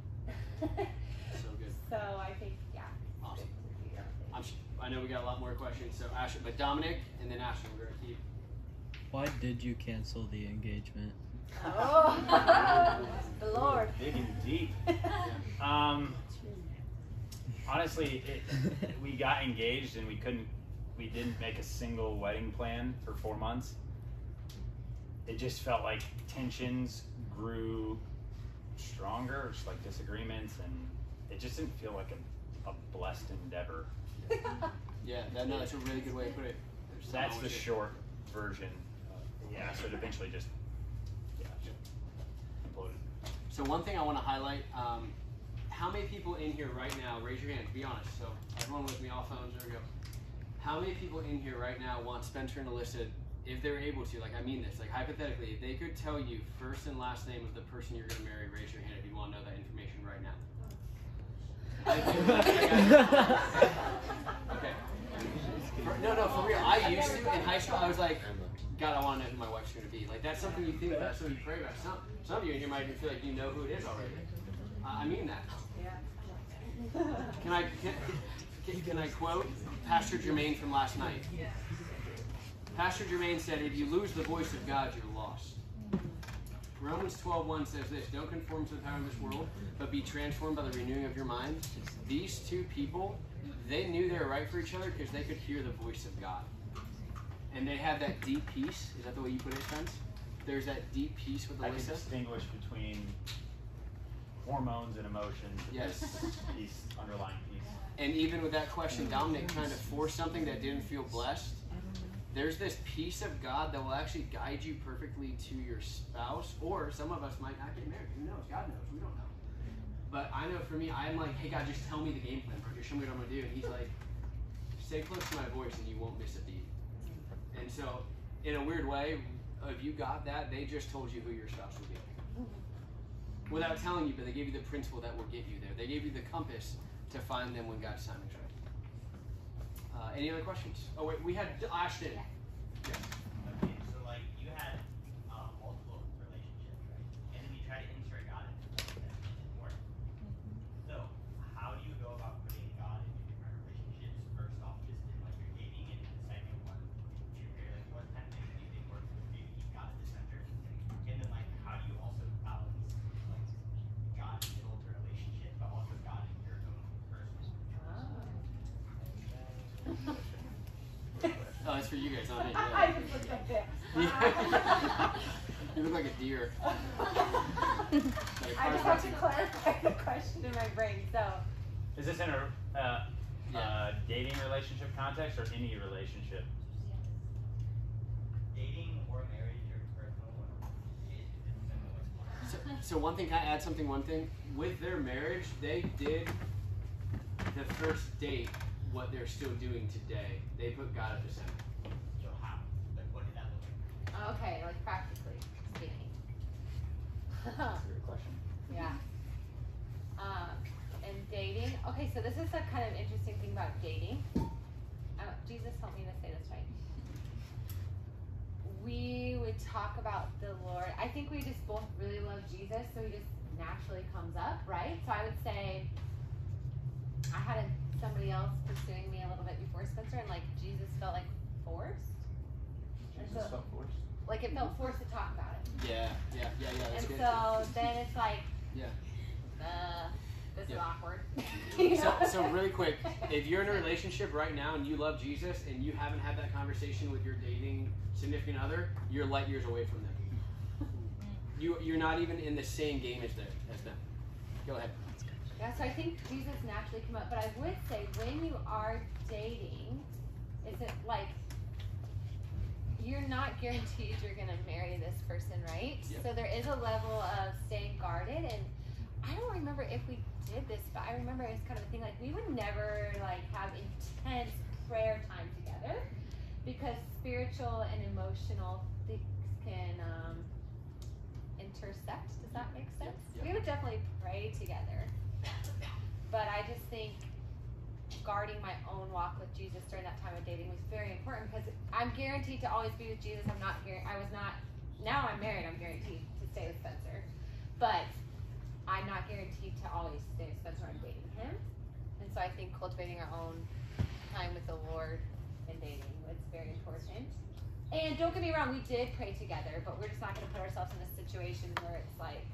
So good. So I think, yeah. Awesome. I know we got a lot more questions, so Ashley, but Dominic and then Ashley, we're gonna keep. Why did you cancel the engagement? Oh, the Lord. Digging deep. Honestly, we got engaged and we didn't make a single wedding plan for 4 months. It just felt like tensions grew stronger, just like disagreements, and it just didn't feel like a blessed endeavor. Yeah, that's a really good way to put it. That's the short version. Yeah, so it eventually just So one thing I want to highlight, how many people in here right now, raise your hands, be honest. So everyone with me, all phones, there we go. How many people in here right now want Spencer and Alyssa, if they're able to, like I mean this, like hypothetically, if they could tell you first and last name of the person you're going to marry, raise your hand if you want to know that information right now. Okay. No, for real. I used to, in high school, I was like, God, I want to know who my wife's going to be. Like, that's something you think about, so you pray about. Some of you in here might even feel like you know who it is already. I mean that. Can I quote Pastor Jermaine from last night? Pastor Jermaine said, if you lose the voice of God, you're lost. Romans 12:1 says this, don't conform to the power of this world, but be transformed by the renewing of your mind. These two people, they knew they were right for each other because they could hear the voice of God. And they had that deep peace. Is that the way you put it, Spence? There's that deep peace with Alyssa. I can distinguish between hormones and emotions. Yes. Peace, underlying peace. And even with that question, Dominic trying to force something that didn't feel blessed, there's this peace of God that will actually guide you perfectly to your spouse, or some of us might not get married. Who knows? God knows. We don't know. But I know for me, I'm like, hey, God, just tell me the game plan, bro. Just show me what I'm going to do. And he's like, stay close to my voice and you won't miss a beat. And so, in a weird way, if you got that, they just told you who your spouse will be. Without telling you, but they gave you the principle that will get you there. They gave you the compass to find them when God's timing is right. Any other questions? Oh, wait, we had Ashton. Yes. Okay, so like you had multiple relationships, right? And then you try to insert God into them, and it didn't work. So how do you go about putting God into different relationships? First off, just in like your dating, and the second one, like what kind of things do you think works for you to keep God at the center? And then like how do you also balance like God in the middle of the relationship, but also God in your own personal? Oh, that's for you guys, not me. I just looked up there. You look like a deer. I just have to clarify the question in my brain. So, Is this in a dating relationship context or any relationship? Dating or marriage or personal or So one thing, can I add something, one thing? With their marriage, they did the first date what they're still doing today. They put God at the center. So how? Like what did that look like? okay, like practically speaking. That's a good question. Yeah. And dating. Okay, so this is a kind of interesting thing about dating. Jesus, help me to say this right. We would talk about the Lord. I think we just both really love Jesus, so he just naturally comes up, right? So I would say I had somebody else pursuing me a little bit before Spencer, and like Jesus felt like forced. Jesus felt forced? Like it felt forced to talk about it. Yeah, that's And good. so then it's like, Yeah. this is Yeah. awkward. So really quick, if you're in a relationship right now and you love Jesus and you haven't had that conversation with your dating significant other, you're light years away from them. You're not even in the same game as them. Go ahead. Yeah, so I think Jesus naturally came up, but I would say when you are dating, is it like you're not guaranteed you're gonna marry this person, right? Yep. So there is a level of staying guarded, and I don't remember if we did this, but I remember it was kind of a thing like we would never like have intense prayer time together because spiritual and emotional things can intersect. Does that make sense? Yep. We would definitely pray together. But I just think guarding my own walk with Jesus during that time of dating was very important because I'm guaranteed to always be with Jesus. Now I'm married, I'm guaranteed to stay with Spencer. But I'm not guaranteed to always stay with Spencer when I'm dating him. And so I think cultivating our own time with the Lord and dating was very important. And don't get me wrong, we did pray together, but we're just not going to put ourselves in a situation where it's like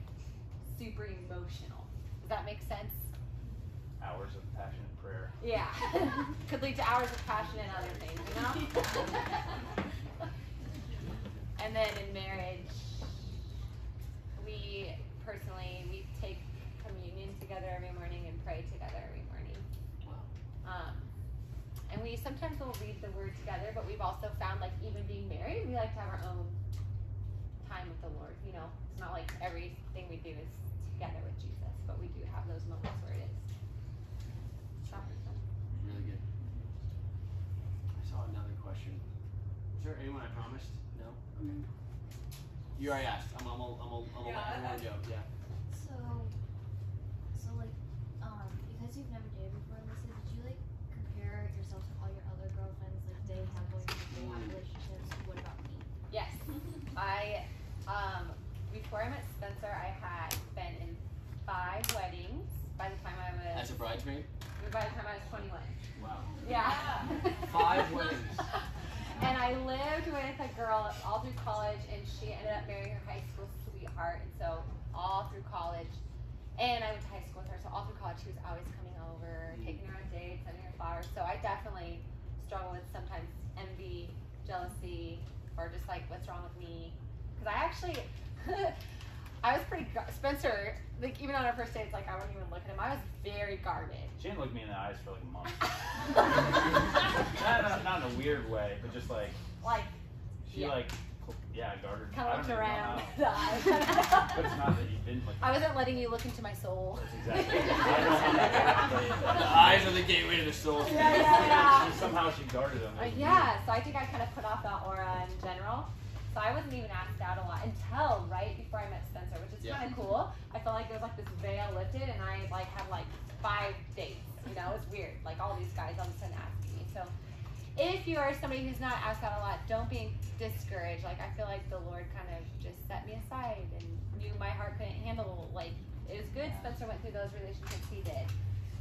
super emotional. Does that make sense? Hours of passionate prayer. Yeah. Could lead to hours of passion and other things, you know? And then in marriage, we take communion together every morning and pray together every morning. And we sometimes will read the word together, but we've also found like even being married, we like to have our own time with the Lord, you know? It's not like everything we do is together. You already asked. I'm gonna let everyone go. Yeah. So like, because you've never dated before, Alyssa, did you like compare yourself to all your other girlfriends? Like they have boyfriends, they have relationships. What about me? Yes. Before I met Spencer, I had been in 5 weddings by the time I was. As a bridesmaid? By the time I was 21. Wow. Yeah. 5 weddings. And I lived with a girl all through college, and she ended up marrying her high school sweetheart. And so all through college, and I went to high school with her, so all through college she was always coming over, taking her on dates, sending her flowers. So I definitely struggle with sometimes envy, jealousy, or just like, what's wrong with me? Because I actually, I was pretty, Spencer, like even on our first dates, like I wouldn't even look at him. I was very guarded. She didn't look me in the eyes for like months. not in a weird way, but just like she guarded. Kind of looked around. But it's not that you didn't look. I wasn't letting you look into my soul. That's exactly. The eyes are the gateway to the soul. Yeah. Somehow she guarded them. Yeah, so I think I kind of put off that aura in general. So I wasn't even asked out a lot until right before I met Spencer, which is kind of cool. I felt like there was like this veil lifted, and I like had like 5 dates. You know, it's weird. Like all these guys all of a sudden asking me. So if you are somebody who's not asked out a lot, don't be discouraged. Like I feel like the Lord kind of just set me aside and knew my heart couldn't handle. Like it was good Spencer went through those relationships he did,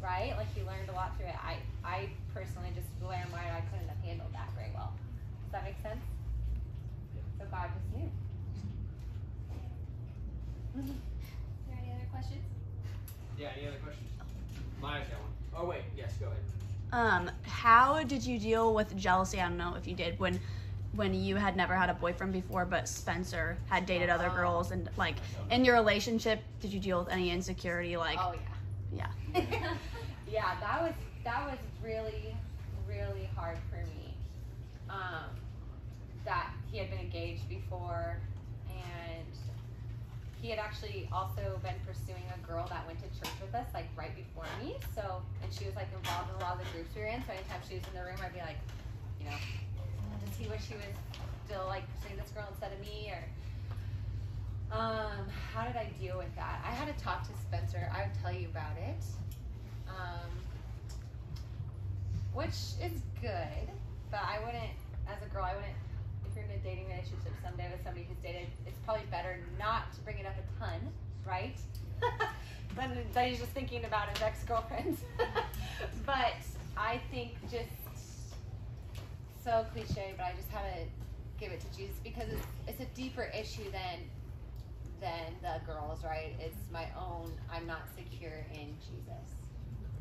right? Like he learned a lot through it. I personally just the way I'm wired, I couldn't have handled that very well. Does that make sense? So God just knew. Are there any other questions? Yeah, any other questions? Maya's got one. Oh wait, yes, go ahead. How did you deal with jealousy? I don't know if you did when you had never had a boyfriend before, but Spencer had dated other girls, and like in your relationship, did you deal with any insecurity? Like, oh yeah. Yeah, that was really, really hard for me. That he had been engaged before, and he had actually also been pursuing a girl that went to church with us, like right before me. So, and she was like involved in a lot of the groups we were in. So anytime she was in the room, I'd be like, you know, does he wish he was still like pursuing this girl instead of me? Or, how did I deal with that? I had to talk to Spencer. I would tell you about it, which is good, but I wouldn't, as a girl, if you're in a dating relationship someday with somebody who's dated, it's probably better not to bring it up a ton, right? than he's just thinking about his ex-girlfriends. But I think just, so cliche, but I just had to give it to Jesus because it's a deeper issue than the girls, right? It's my own, I'm not secure in Jesus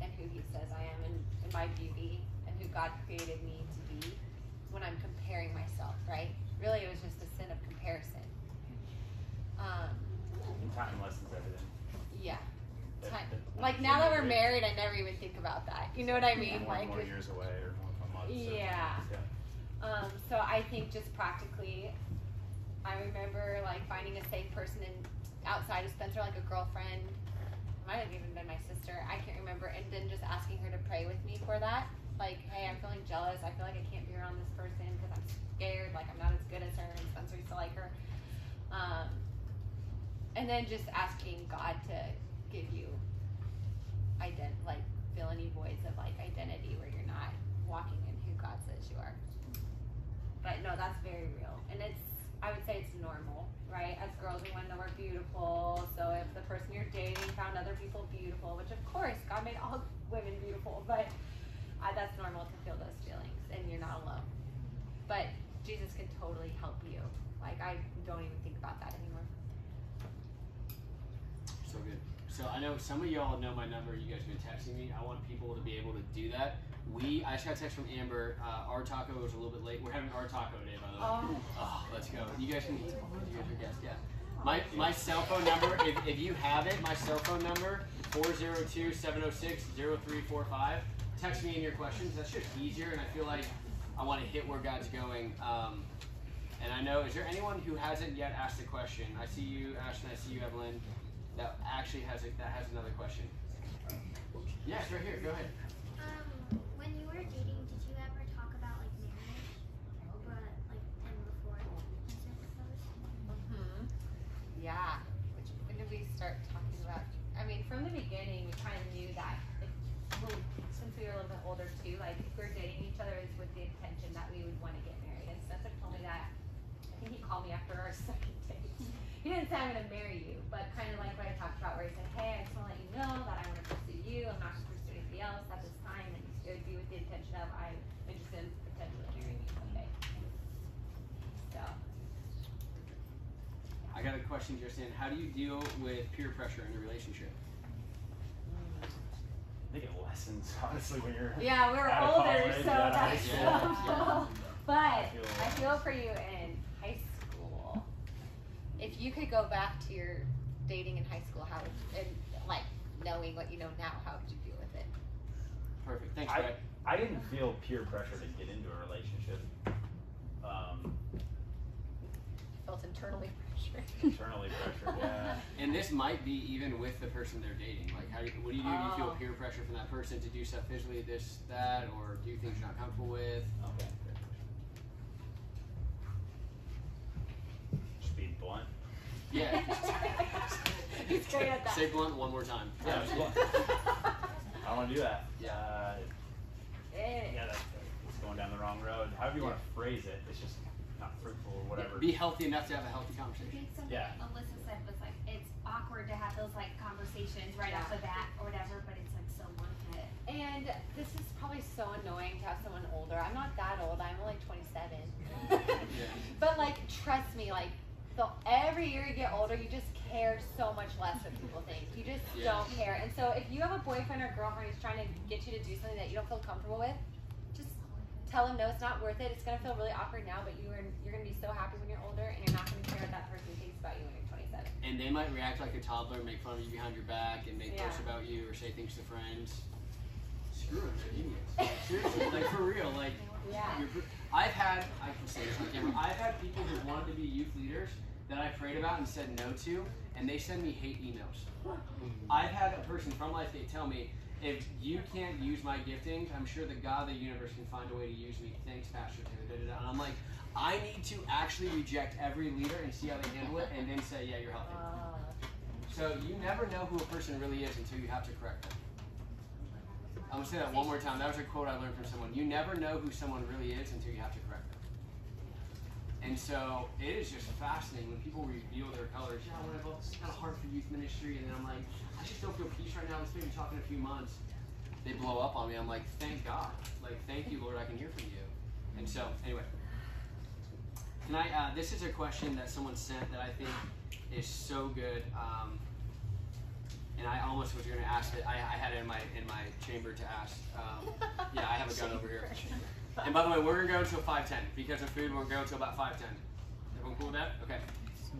and who he says I am and my beauty and who God created me to be when I'm comparing myself, right? Really, it was just a sin of comparison. And time lessens everything. Yeah. Like now that we're married, I never even think about that. You know what I mean? More years away or more months. Yeah. So I think just practically, I remember like finding a safe person outside of Spencer, like a girlfriend. It might have even been my sister. I can't remember. And then just asking her to pray with me for that. Like, hey, I'm feeling jealous. I feel like I can't be around this person because I'm scared. Like I'm not as good as her, and Spencer used to like her. And then just asking God to give you like fill any voids of like identity where you're not walking in who God says you are. But no, that's very real, and I would say it's normal, right? As girls, we want to know we're beautiful. So if the person you're dating found other people beautiful, which of course God made all women beautiful, but that's normal to feel those feelings, and you're not alone. But Jesus can totally help you. Like I don't even think about that anymore. So good. So I know some of y'all know my number. You guys have been texting me. I want people to be able to do that. I just got a text from Amber. Our taco was a little bit late. We're having our taco day, by the way. Oh, let's go. You guys can eat. You guys are guests, yeah. My cell phone number, if you have it, my cell phone number, 402-706-0345. Text me in your questions. That's just easier, and I feel like I want to hit where God's going. And I know, is there anyone who hasn't yet asked a question? I see you, Ashton. I see you, Evelyn. That actually has another question. Yeah, it's right here. Go ahead. When you were dating, did you ever talk about like marriage, but like and before? from the beginning, we kind of knew that since we were a little bit older too, like if we were dating each other, it's with the intention that we would want to get married. And Spencer told me that. I think he called me after our second date. He didn't say I'm going to marry you, but kind of like what I talked about, where he said, hey, I just want to let you know that I want to pursue you. I'm not going to pursue anybody else at this time. And it would be with the intention of I'm interested in potentially marrying you someday. So. I got a question just in. How do you deal with peer pressure in your relationship? I think it lessens, honestly, when you're Yeah, we were out of older, college, so out of high that's school. But I feel for you in high school. If you could go back to your dating in high school, how would and like knowing what you know now, how would you deal with it? Perfect. Thanks, Brett. I didn't feel peer pressure to get into a relationship. Felt internally pressured. Internally pressured, yeah. And this might be even with the person they're dating. Like, what do you do? Do you feel peer pressure from that person to do stuff visually, this, that, or do things you're not comfortable with? Okay. Just be blunt. Yeah. He's great at that. Say blunt one more time. Yeah, blunt. I don't want to do that. Yeah. Yeah, that's going down the wrong road. However you want to phrase it, it's just not fruitful or whatever. Be healthy enough to have a healthy I conversation. think something Yeah. Alyssa said was like, it's awkward to have those like conversations right off the bat or whatever, but it's like so worth it. And this is probably so annoying to have someone older. I'm not that old. I'm only 27. But like, trust me, like, every year you get older, you just care so much less what people think. You just don't care. And so if you have a boyfriend or girlfriend who's trying to get you to do something that you don't feel comfortable with, just tell them no, it's not worth it. It's gonna feel really awkward now, but you're gonna be so happy when you're older, and you're not gonna care what that person thinks about you when you're 27. And they might react like a toddler, make fun of you behind your back, and make posts about you, or say things to friends. Screw them, they're idiots. Seriously, like for real, like. I can say this on camera. I've had people who wanted to be youth leaders that I prayed about and said no to, and they send me hate emails. I've had a person from Life Gate tell me, if you can't use my giftings, I'm sure the God of the universe can find a way to use me. Thanks, Pastor Taylor. And I'm like, I need to actually reject every leader and see how they handle it, and then say, yeah, you're healthy. So you never know who a person really is until you have to correct them. I'm going to say that one more time. That was a quote I learned from someone. You never know who someone really is until you have to correct them. And so it is just fascinating when people reveal their colors. Yeah, I want to have kind of heart for youth ministry, and then I'm like, I just don't feel peace right now. Let's maybe talk in a few months. They blow up on me. I'm like, thank God. Like, thank you, Lord. I can hear from you. And so, anyway, can I? This is a question that someone sent that I think is so good. And I almost was going to ask it. I had it in my chamber to ask. Yeah, I have a gun over here. And by the way, we're going to go until 5:10 because of food. We're going to go until about 5:10. Everyone cool with that? Okay.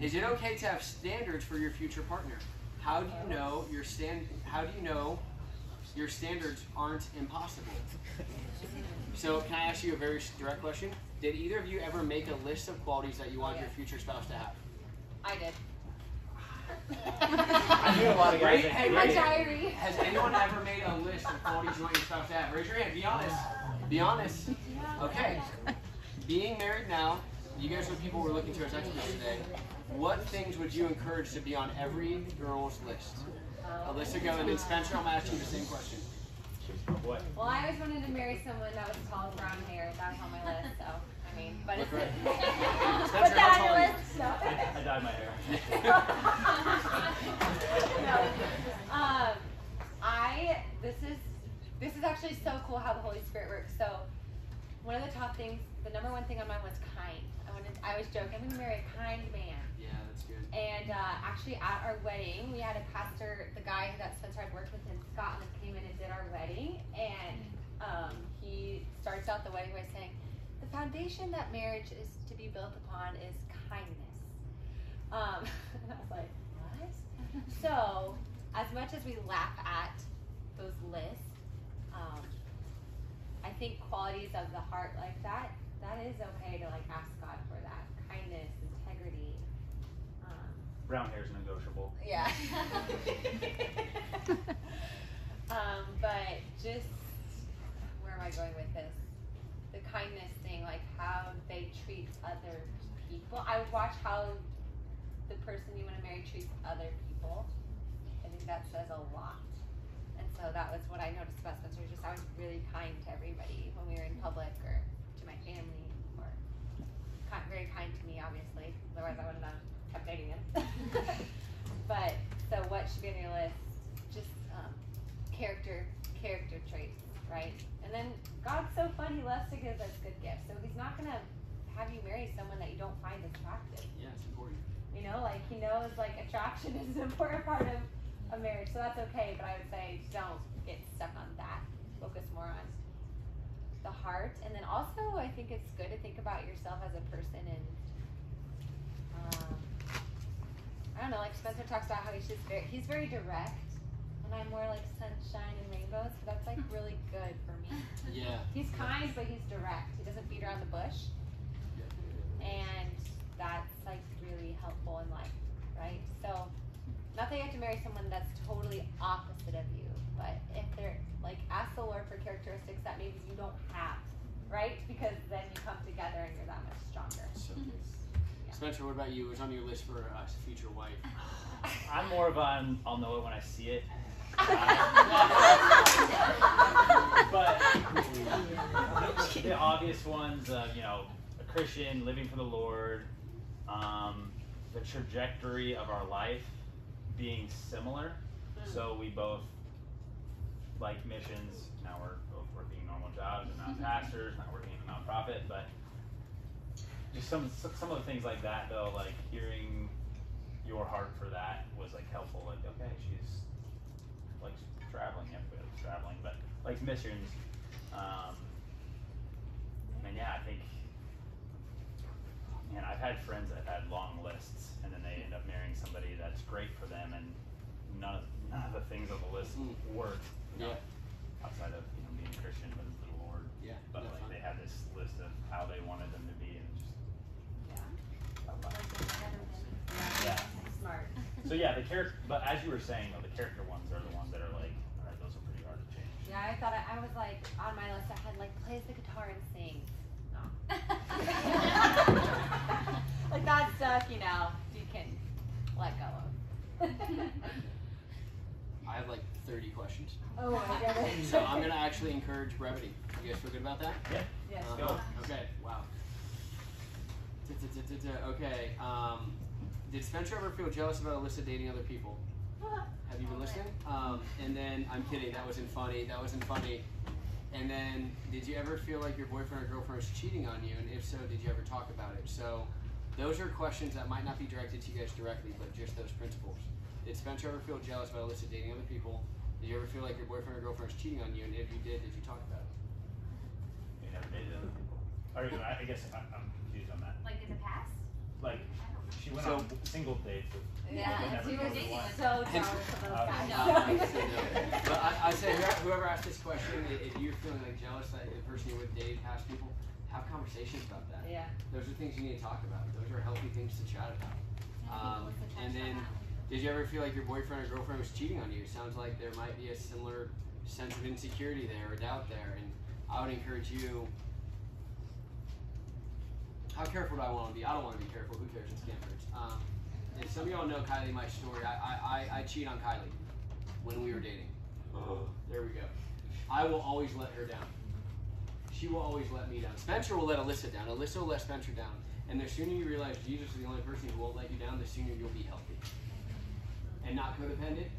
Is it okay to have standards for your future partner? How do you know your standards aren't impossible? So, can I ask you a very direct question? Did either of you ever make a list of qualities that you want your future spouse to have? I did. I knew a lot of guys. My diary. Has anyone ever made a list of qualities you want your spouse to have? Raise your hand. Be honest. Be honest. Okay. Being married now, you guys are people we're looking to as experts today. What things would you encourage to be on every girl's list? Alyssa, go, and then Spencer, I'm asking you the same question. What? Well, I always wanted to marry someone that was tall, brown hair. That was on my list, so. I mean, but Look it's right. put that on your list. So. I dyed my hair. This is actually so cool how the Holy Spirit works. So, one of the top things, the number one thing on mine was kind. I was joking, I'm going to marry a kind man. Yeah, that's good. And actually at our wedding, we had a pastor, the guy that Spencer had worked with in Scotland, came in and did our wedding. And he starts out the wedding by saying, the foundation that marriage is to be built upon is kindness. And I was like, what? So, as much as we laugh at those lists, I think qualities of the heart like that is okay to like ask God for that. Kindness, integrity. Brown hair is negotiable. Yeah. But just, where am I going with this? The kindness thing, like how they treat other people. I would watch how the person you want to marry treats other people. I think that says a lot. so that was what I noticed about Spencer. Just I was really kind to everybody when we were in public or to my family, or very kind to me, obviously. Otherwise, I wouldn't have kept dating him. But so what should be on your list? Just character traits, right? And then God's so fun; He loves to give us good gifts. So He's not gonna have you marry someone that you don't find attractive. Yeah, it's important. You know, like He knows like attraction is an important part of a marriage, so that's okay. But I would say don't get stuck on that. Focus more on the heart, and then also I think it's good to think about yourself as a person. And I don't know, like Spencer talks about how he's very direct, and I'm more like sunshine and rainbows. So that's like really good for me. Yeah. He's kind, but he's direct. He doesn't beat around the bush, and that's like really helpful in life, right? So. Not that you have to marry someone that's totally opposite of you, but if they're like, ask the Lord for characteristics that maybe you don't have, right? Because then you come together and you're that much stronger. So good. Yeah. Spencer, what about you? What's on your list for a future wife? I'm more of an I'll know it when I see it. But the obvious ones, you know, a Christian, living for the Lord, the trajectory of our life being similar. So we both like missions. Now we're both working normal jobs and not pastors, not working in a nonprofit, but just some of the things like that though, like hearing your heart for that was like helpful. Like, okay, she's like traveling, but like missions. And yeah, I think, man, I've had friends that had long lists, and then they end up marrying somebody that's great for them, and none of the things on the list work. You know, outside of being a Christian, living for the Lord. Yeah. But like they had this list of how they wanted them to be, and just yeah. Smart. So yeah, but as you were saying though, the character ones are the ones that are like, all right, those are pretty hard to change. Yeah, I thought I was like on my list. I had like plays the guitar and sings. No. Like that stuff, you can let go of. I have like 30 questions. Oh my goodness. So I'm gonna actually encourage brevity. You guys feel good about that? Yeah. Yes. Go. Okay. Wow. Okay. Did Spencer ever feel jealous about Alyssa dating other people? Have you been listening? And then I'm kidding. That wasn't funny. And then, did you ever feel like your boyfriend or girlfriend was cheating on you? And if so, did you ever talk about it? So, those are questions that might not be directed to you guys directly, but just those principles. Did Spencer ever feel jealous about Alyssa dating other people? Did you ever feel like your boyfriend or girlfriend was cheating on you? And if you did you talk about it? You never dated other people. Or I guess I'm confused on that. Like in the past? Like she went on single dates with. Yeah, never she was dated one. so jealous of those guys. But I say, whoever asked this question, if you're feeling like jealous that the person you would date past people, have conversations about that. Yeah. Those are things you need to talk about. Those are healthy things to chat about. And then, did you ever feel like your boyfriend or girlfriend was cheating on you? It sounds like there might be a similar sense of insecurity there or doubt there. And I would encourage you, how careful do I want to be? I don't want to be careful. Who cares? It's Campference. And some of y'all know Kylie, my story. I cheat on Kylie when we were dating. There we go. I will always let her down. She will always let me down. Spencer will let Alyssa down. Alyssa will let Spencer down. And the sooner you realize Jesus is the only person who won't let you down, the sooner you'll be healthy. And not codependent,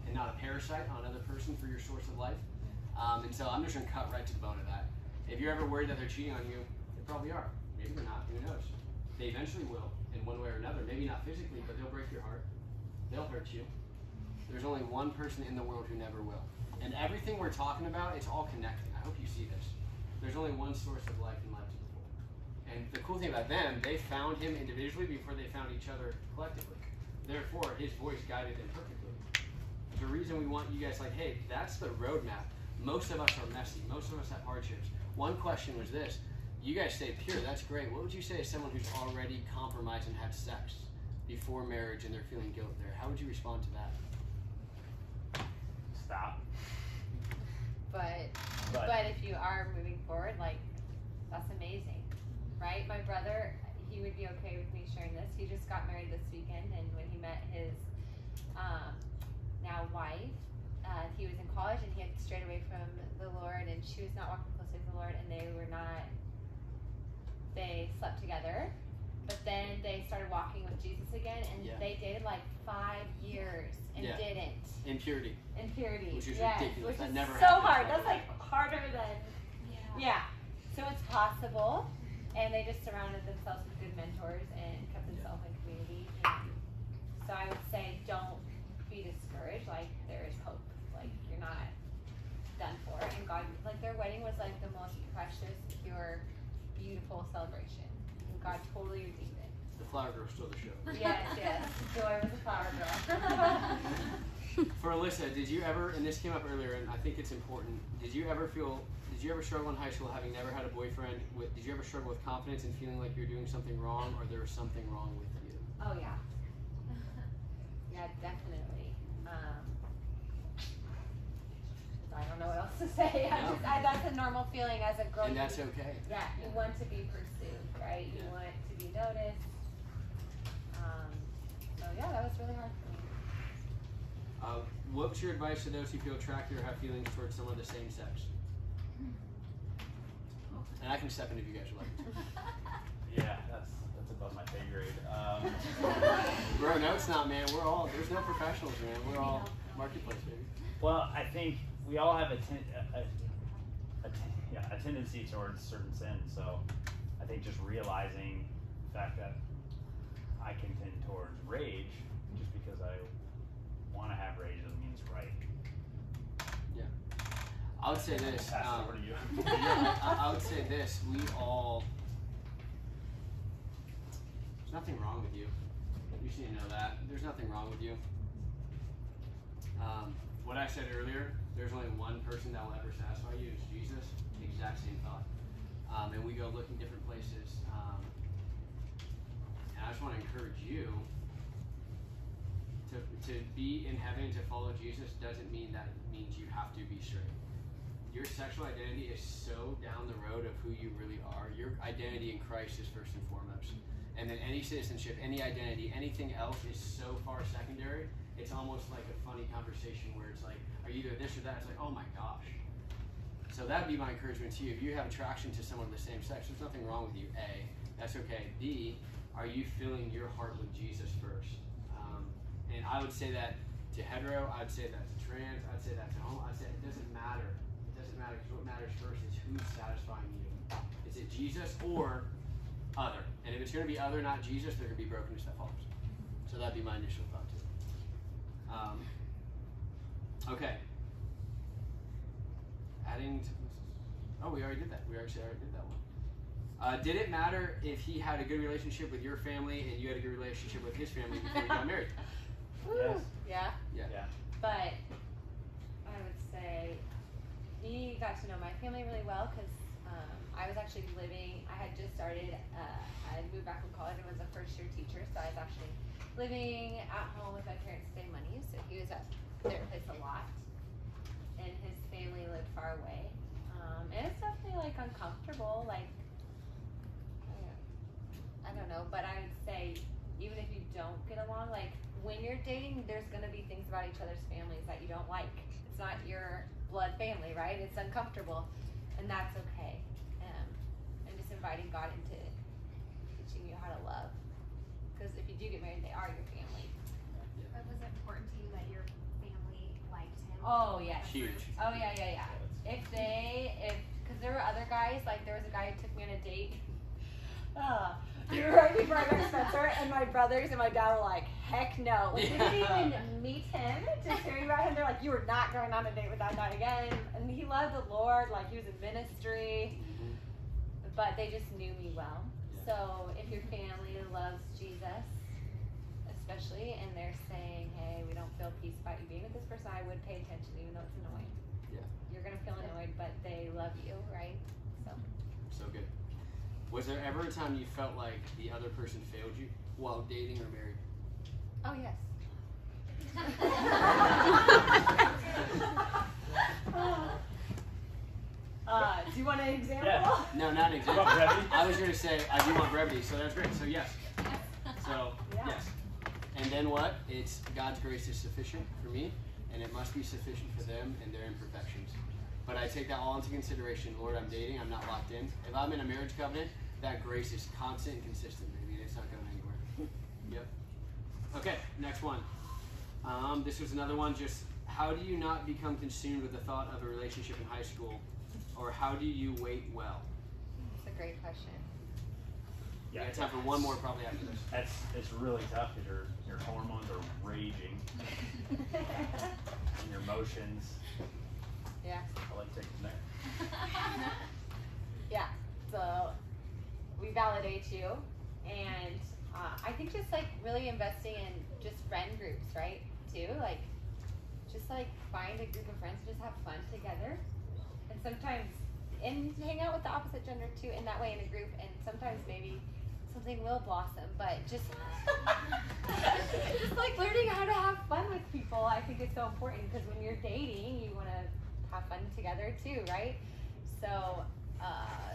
and not a parasite on another person for your source of life. And so I'm just going to cut right to the bone of that. If you're ever worried that they're cheating on you, they probably are. Maybe they're not. Who knows? They eventually will, in one way or another. Maybe not physically, but they'll break your heart. They'll hurt you. There's only one person in the world who never will. And everything we're talking about, it's all connecting. I hope you see this. There's only one source of life and life to the full. And the cool thing about them, they found him individually before they found each other collectively. Therefore, his voice guided them perfectly. The reason we want you guys like, hey, that's the roadmap. Most of us are messy. Most of us have hardships. One question was this. You guys stay pure. That's great. What would you say to someone who's already compromised and had sex before marriage and they're feeling guilt there? How would you respond to that? Stop. But if you are moving forward, like, that's amazing, right? My brother, he would be okay with me sharing this. He just got married this weekend, and when he met his now wife, he was in college. college, and he had strayed away from the Lord, and she was not walking closely with the Lord, and they slept together. But then they started walking with Jesus again, and they dated like 5 years and didn't. Impurity. Which is ridiculous. Which that is never so happens. hard. That's like harder than. Yeah. So it's possible, and they just surrounded themselves with good mentors and kept themselves in community. And so I would say, don't be discouraged. Like, there is hope. Like, you're not done for. And God, like, their wedding was like the most precious, pure, beautiful celebration. And God totally redeemed it. The flower girl stole the show. Yes. Joy was a flower girl. For Alyssa, did you ever, and this came up earlier, and I think it's important, did you ever struggle in high school having never had a boyfriend? Did you ever struggle with confidence and feeling like you're doing something wrong, or there was something wrong with you? Oh, yeah. Yeah, definitely. I don't know what else to say. That's a normal feeling as a girl. And that's okay. Yeah, you want to be pursued, right? You want to be noticed. So yeah, that was really hard for me. What's your advice to those who feel attracted or have feelings towards someone of the same sex? And I can step in if you guys would like. Yeah, that's above my pay grade. Bro, no, it's not, man. There's no professionals, man. We're all marketplace, baby. Well, I think we all have a tendency towards certain sins. So I think just realizing the fact that I can tend towards rage just because I want to have rage doesn't mean it's right. Yeah. I would say this. Pass it over to you. I would say this. There's nothing wrong with you. You just need to know that. There's nothing wrong with you. What I said earlier, there's only one person that will ever satisfy you, is Jesus. The exact same thought. And we go looking different places. And I just want to encourage you to be in heaven, to follow Jesus doesn't mean that means you have to be straight. Your sexual identity is so down the road of who you really are. Your identity in Christ is first and foremost. And then any citizenship, any identity, anything else is so far secondary. It's almost like a funny conversation where it's like, are you either this or that? It's like, oh my gosh. So that would be my encouragement to you. If you have attraction to someone of the same sex, there's nothing wrong with you. A, that's okay. B, are you filling your heart with Jesus first? And I would say that to hetero, I'd say that to trans, I'd say that to homo, I'd say it doesn't matter. It doesn't matter, because what matters first is who's satisfying you. Is it Jesus or other? And if it's going to be other, not Jesus, there could be brokenness that follows. So that'd be my initial thought too. Okay. Adding to, we already did that. We actually already did that one. Did it matter if he had a good relationship with your family and you had a good relationship with his family before you got married? Yes. Yeah. But I would say he got to know my family really well because I was actually I had just started, I had moved back from college and was a first year teacher, so I was actually living at home with my parents to save money, so he was at their place a lot, and his family lived far away, and it's definitely like uncomfortable, like, I don't know, but I would say even if you don't get along, like when you're dating, there's going to be things about each other's families that you don't like. It's not your blood family, right? It's uncomfortable, and that's okay. And just inviting God into teaching you how to love, because if you do get married, they are your family. But was it important to you that your family liked him? Oh yes. Huge. Oh yeah. Because there were other guys, like there was a guy who took me on a date. Right before I met Spencer, and my brothers and my dad were like, heck no. Like, they didn't even meet him. Just hearing about him, they're like, you are not going on a date with that guy again. And he loved the Lord, like he was in ministry. But they just knew me well. So if your family loves Jesus, especially, and they're saying, hey, we don't feel peace about you being with this person, I would pay attention even though it's annoying. Yeah. You're going to feel annoyed, but they love you, right? So good. Was there ever a time you felt like the other person failed you while dating or married? Oh, yes. Do you want an example? Yeah. No, not an example. Brevity? I was going to say, I do want brevity, so that's great. So yes. So, yes. And then what? It's God's grace is sufficient for me. and it must be sufficient for them and their imperfections. But I take that all into consideration. Lord, I'm dating, I'm not locked in. If I'm in a marriage covenant, that grace is constant and consistent, baby. It's not going anywhere. Yep. Okay, next one. This was another one. Just how do you not become consumed with the thought of a relationship in high school? Or how do you wait well? That's a great question. Yeah, it's time for one more probably after this. It's really tough because your hormones are raging. And your emotions. Yeah. I'll let you take it from there. Yeah. So we validate you, and I think just like really investing in just friend groups, right? Too just find a group of friends, just have fun together, and sometimes hang out with the opposite gender too in that way in a group, and sometimes maybe something will blossom, but just just like learning how to have fun with people, I think is so important, because when you're dating, you want to have fun together too, right? So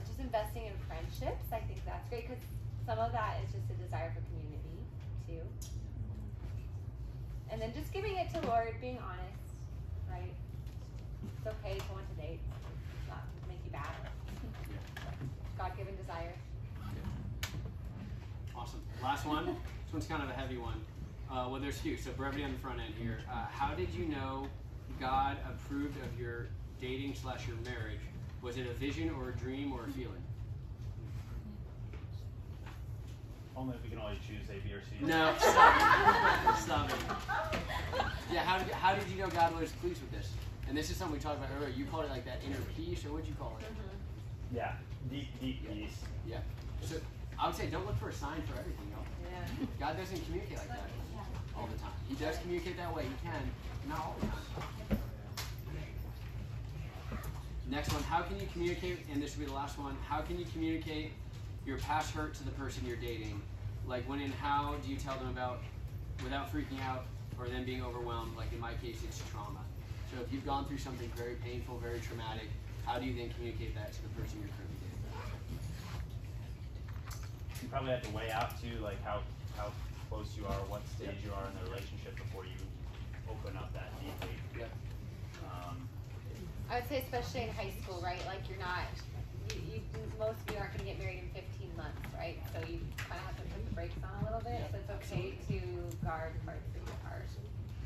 just investing in friendships, I think that's great, because some of that is just a desire for community too. And then just giving it to Lord, being honest, right? It's okay to want to date. It's not to make you bad. God-given desire. Awesome. Last one. This one's kind of a heavy one. Well, there's few. So brevity on the front end here. How did you know God approved of your dating / your marriage? Was it a vision or a dream or a feeling? Only if we can only choose A, B, or C. No, stop it. Stop it. Yeah, how did you know God was pleased with this? And this is something we talked about earlier. You called it like that inner peace, or what'd you call it? Yeah, deep peace. Yeah. So I would say don't look for a sign for everything, y'all. Yeah. God doesn't communicate like that all the time. He does communicate that way. He can, not all the time. Next one. How can you communicate? And this will be the last one. How can you communicate your past hurt to the person you're dating? Like when and how do you tell them about without freaking out or them being overwhelmed? Like in my case, it's trauma. So if you've gone through something very painful, very traumatic, how do you then communicate that to the person you're currently dating? You probably have to weigh out too, like how close you are, what stage you are in the relationship before you open up that deeply. Yep. I would say especially in high school, right? Like you're not, most of you aren't going to get married in 15 months, right? So you kind of have to put the brakes on a little bit. So it's okay to guard parts of your heart,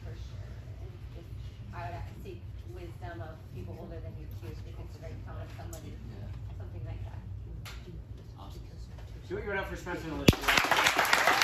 for sure. And just, I would seek wisdom of people older than you too, if it's the right time of somebody, something like that. Awesome. Do it up for Spencer and Alyssa.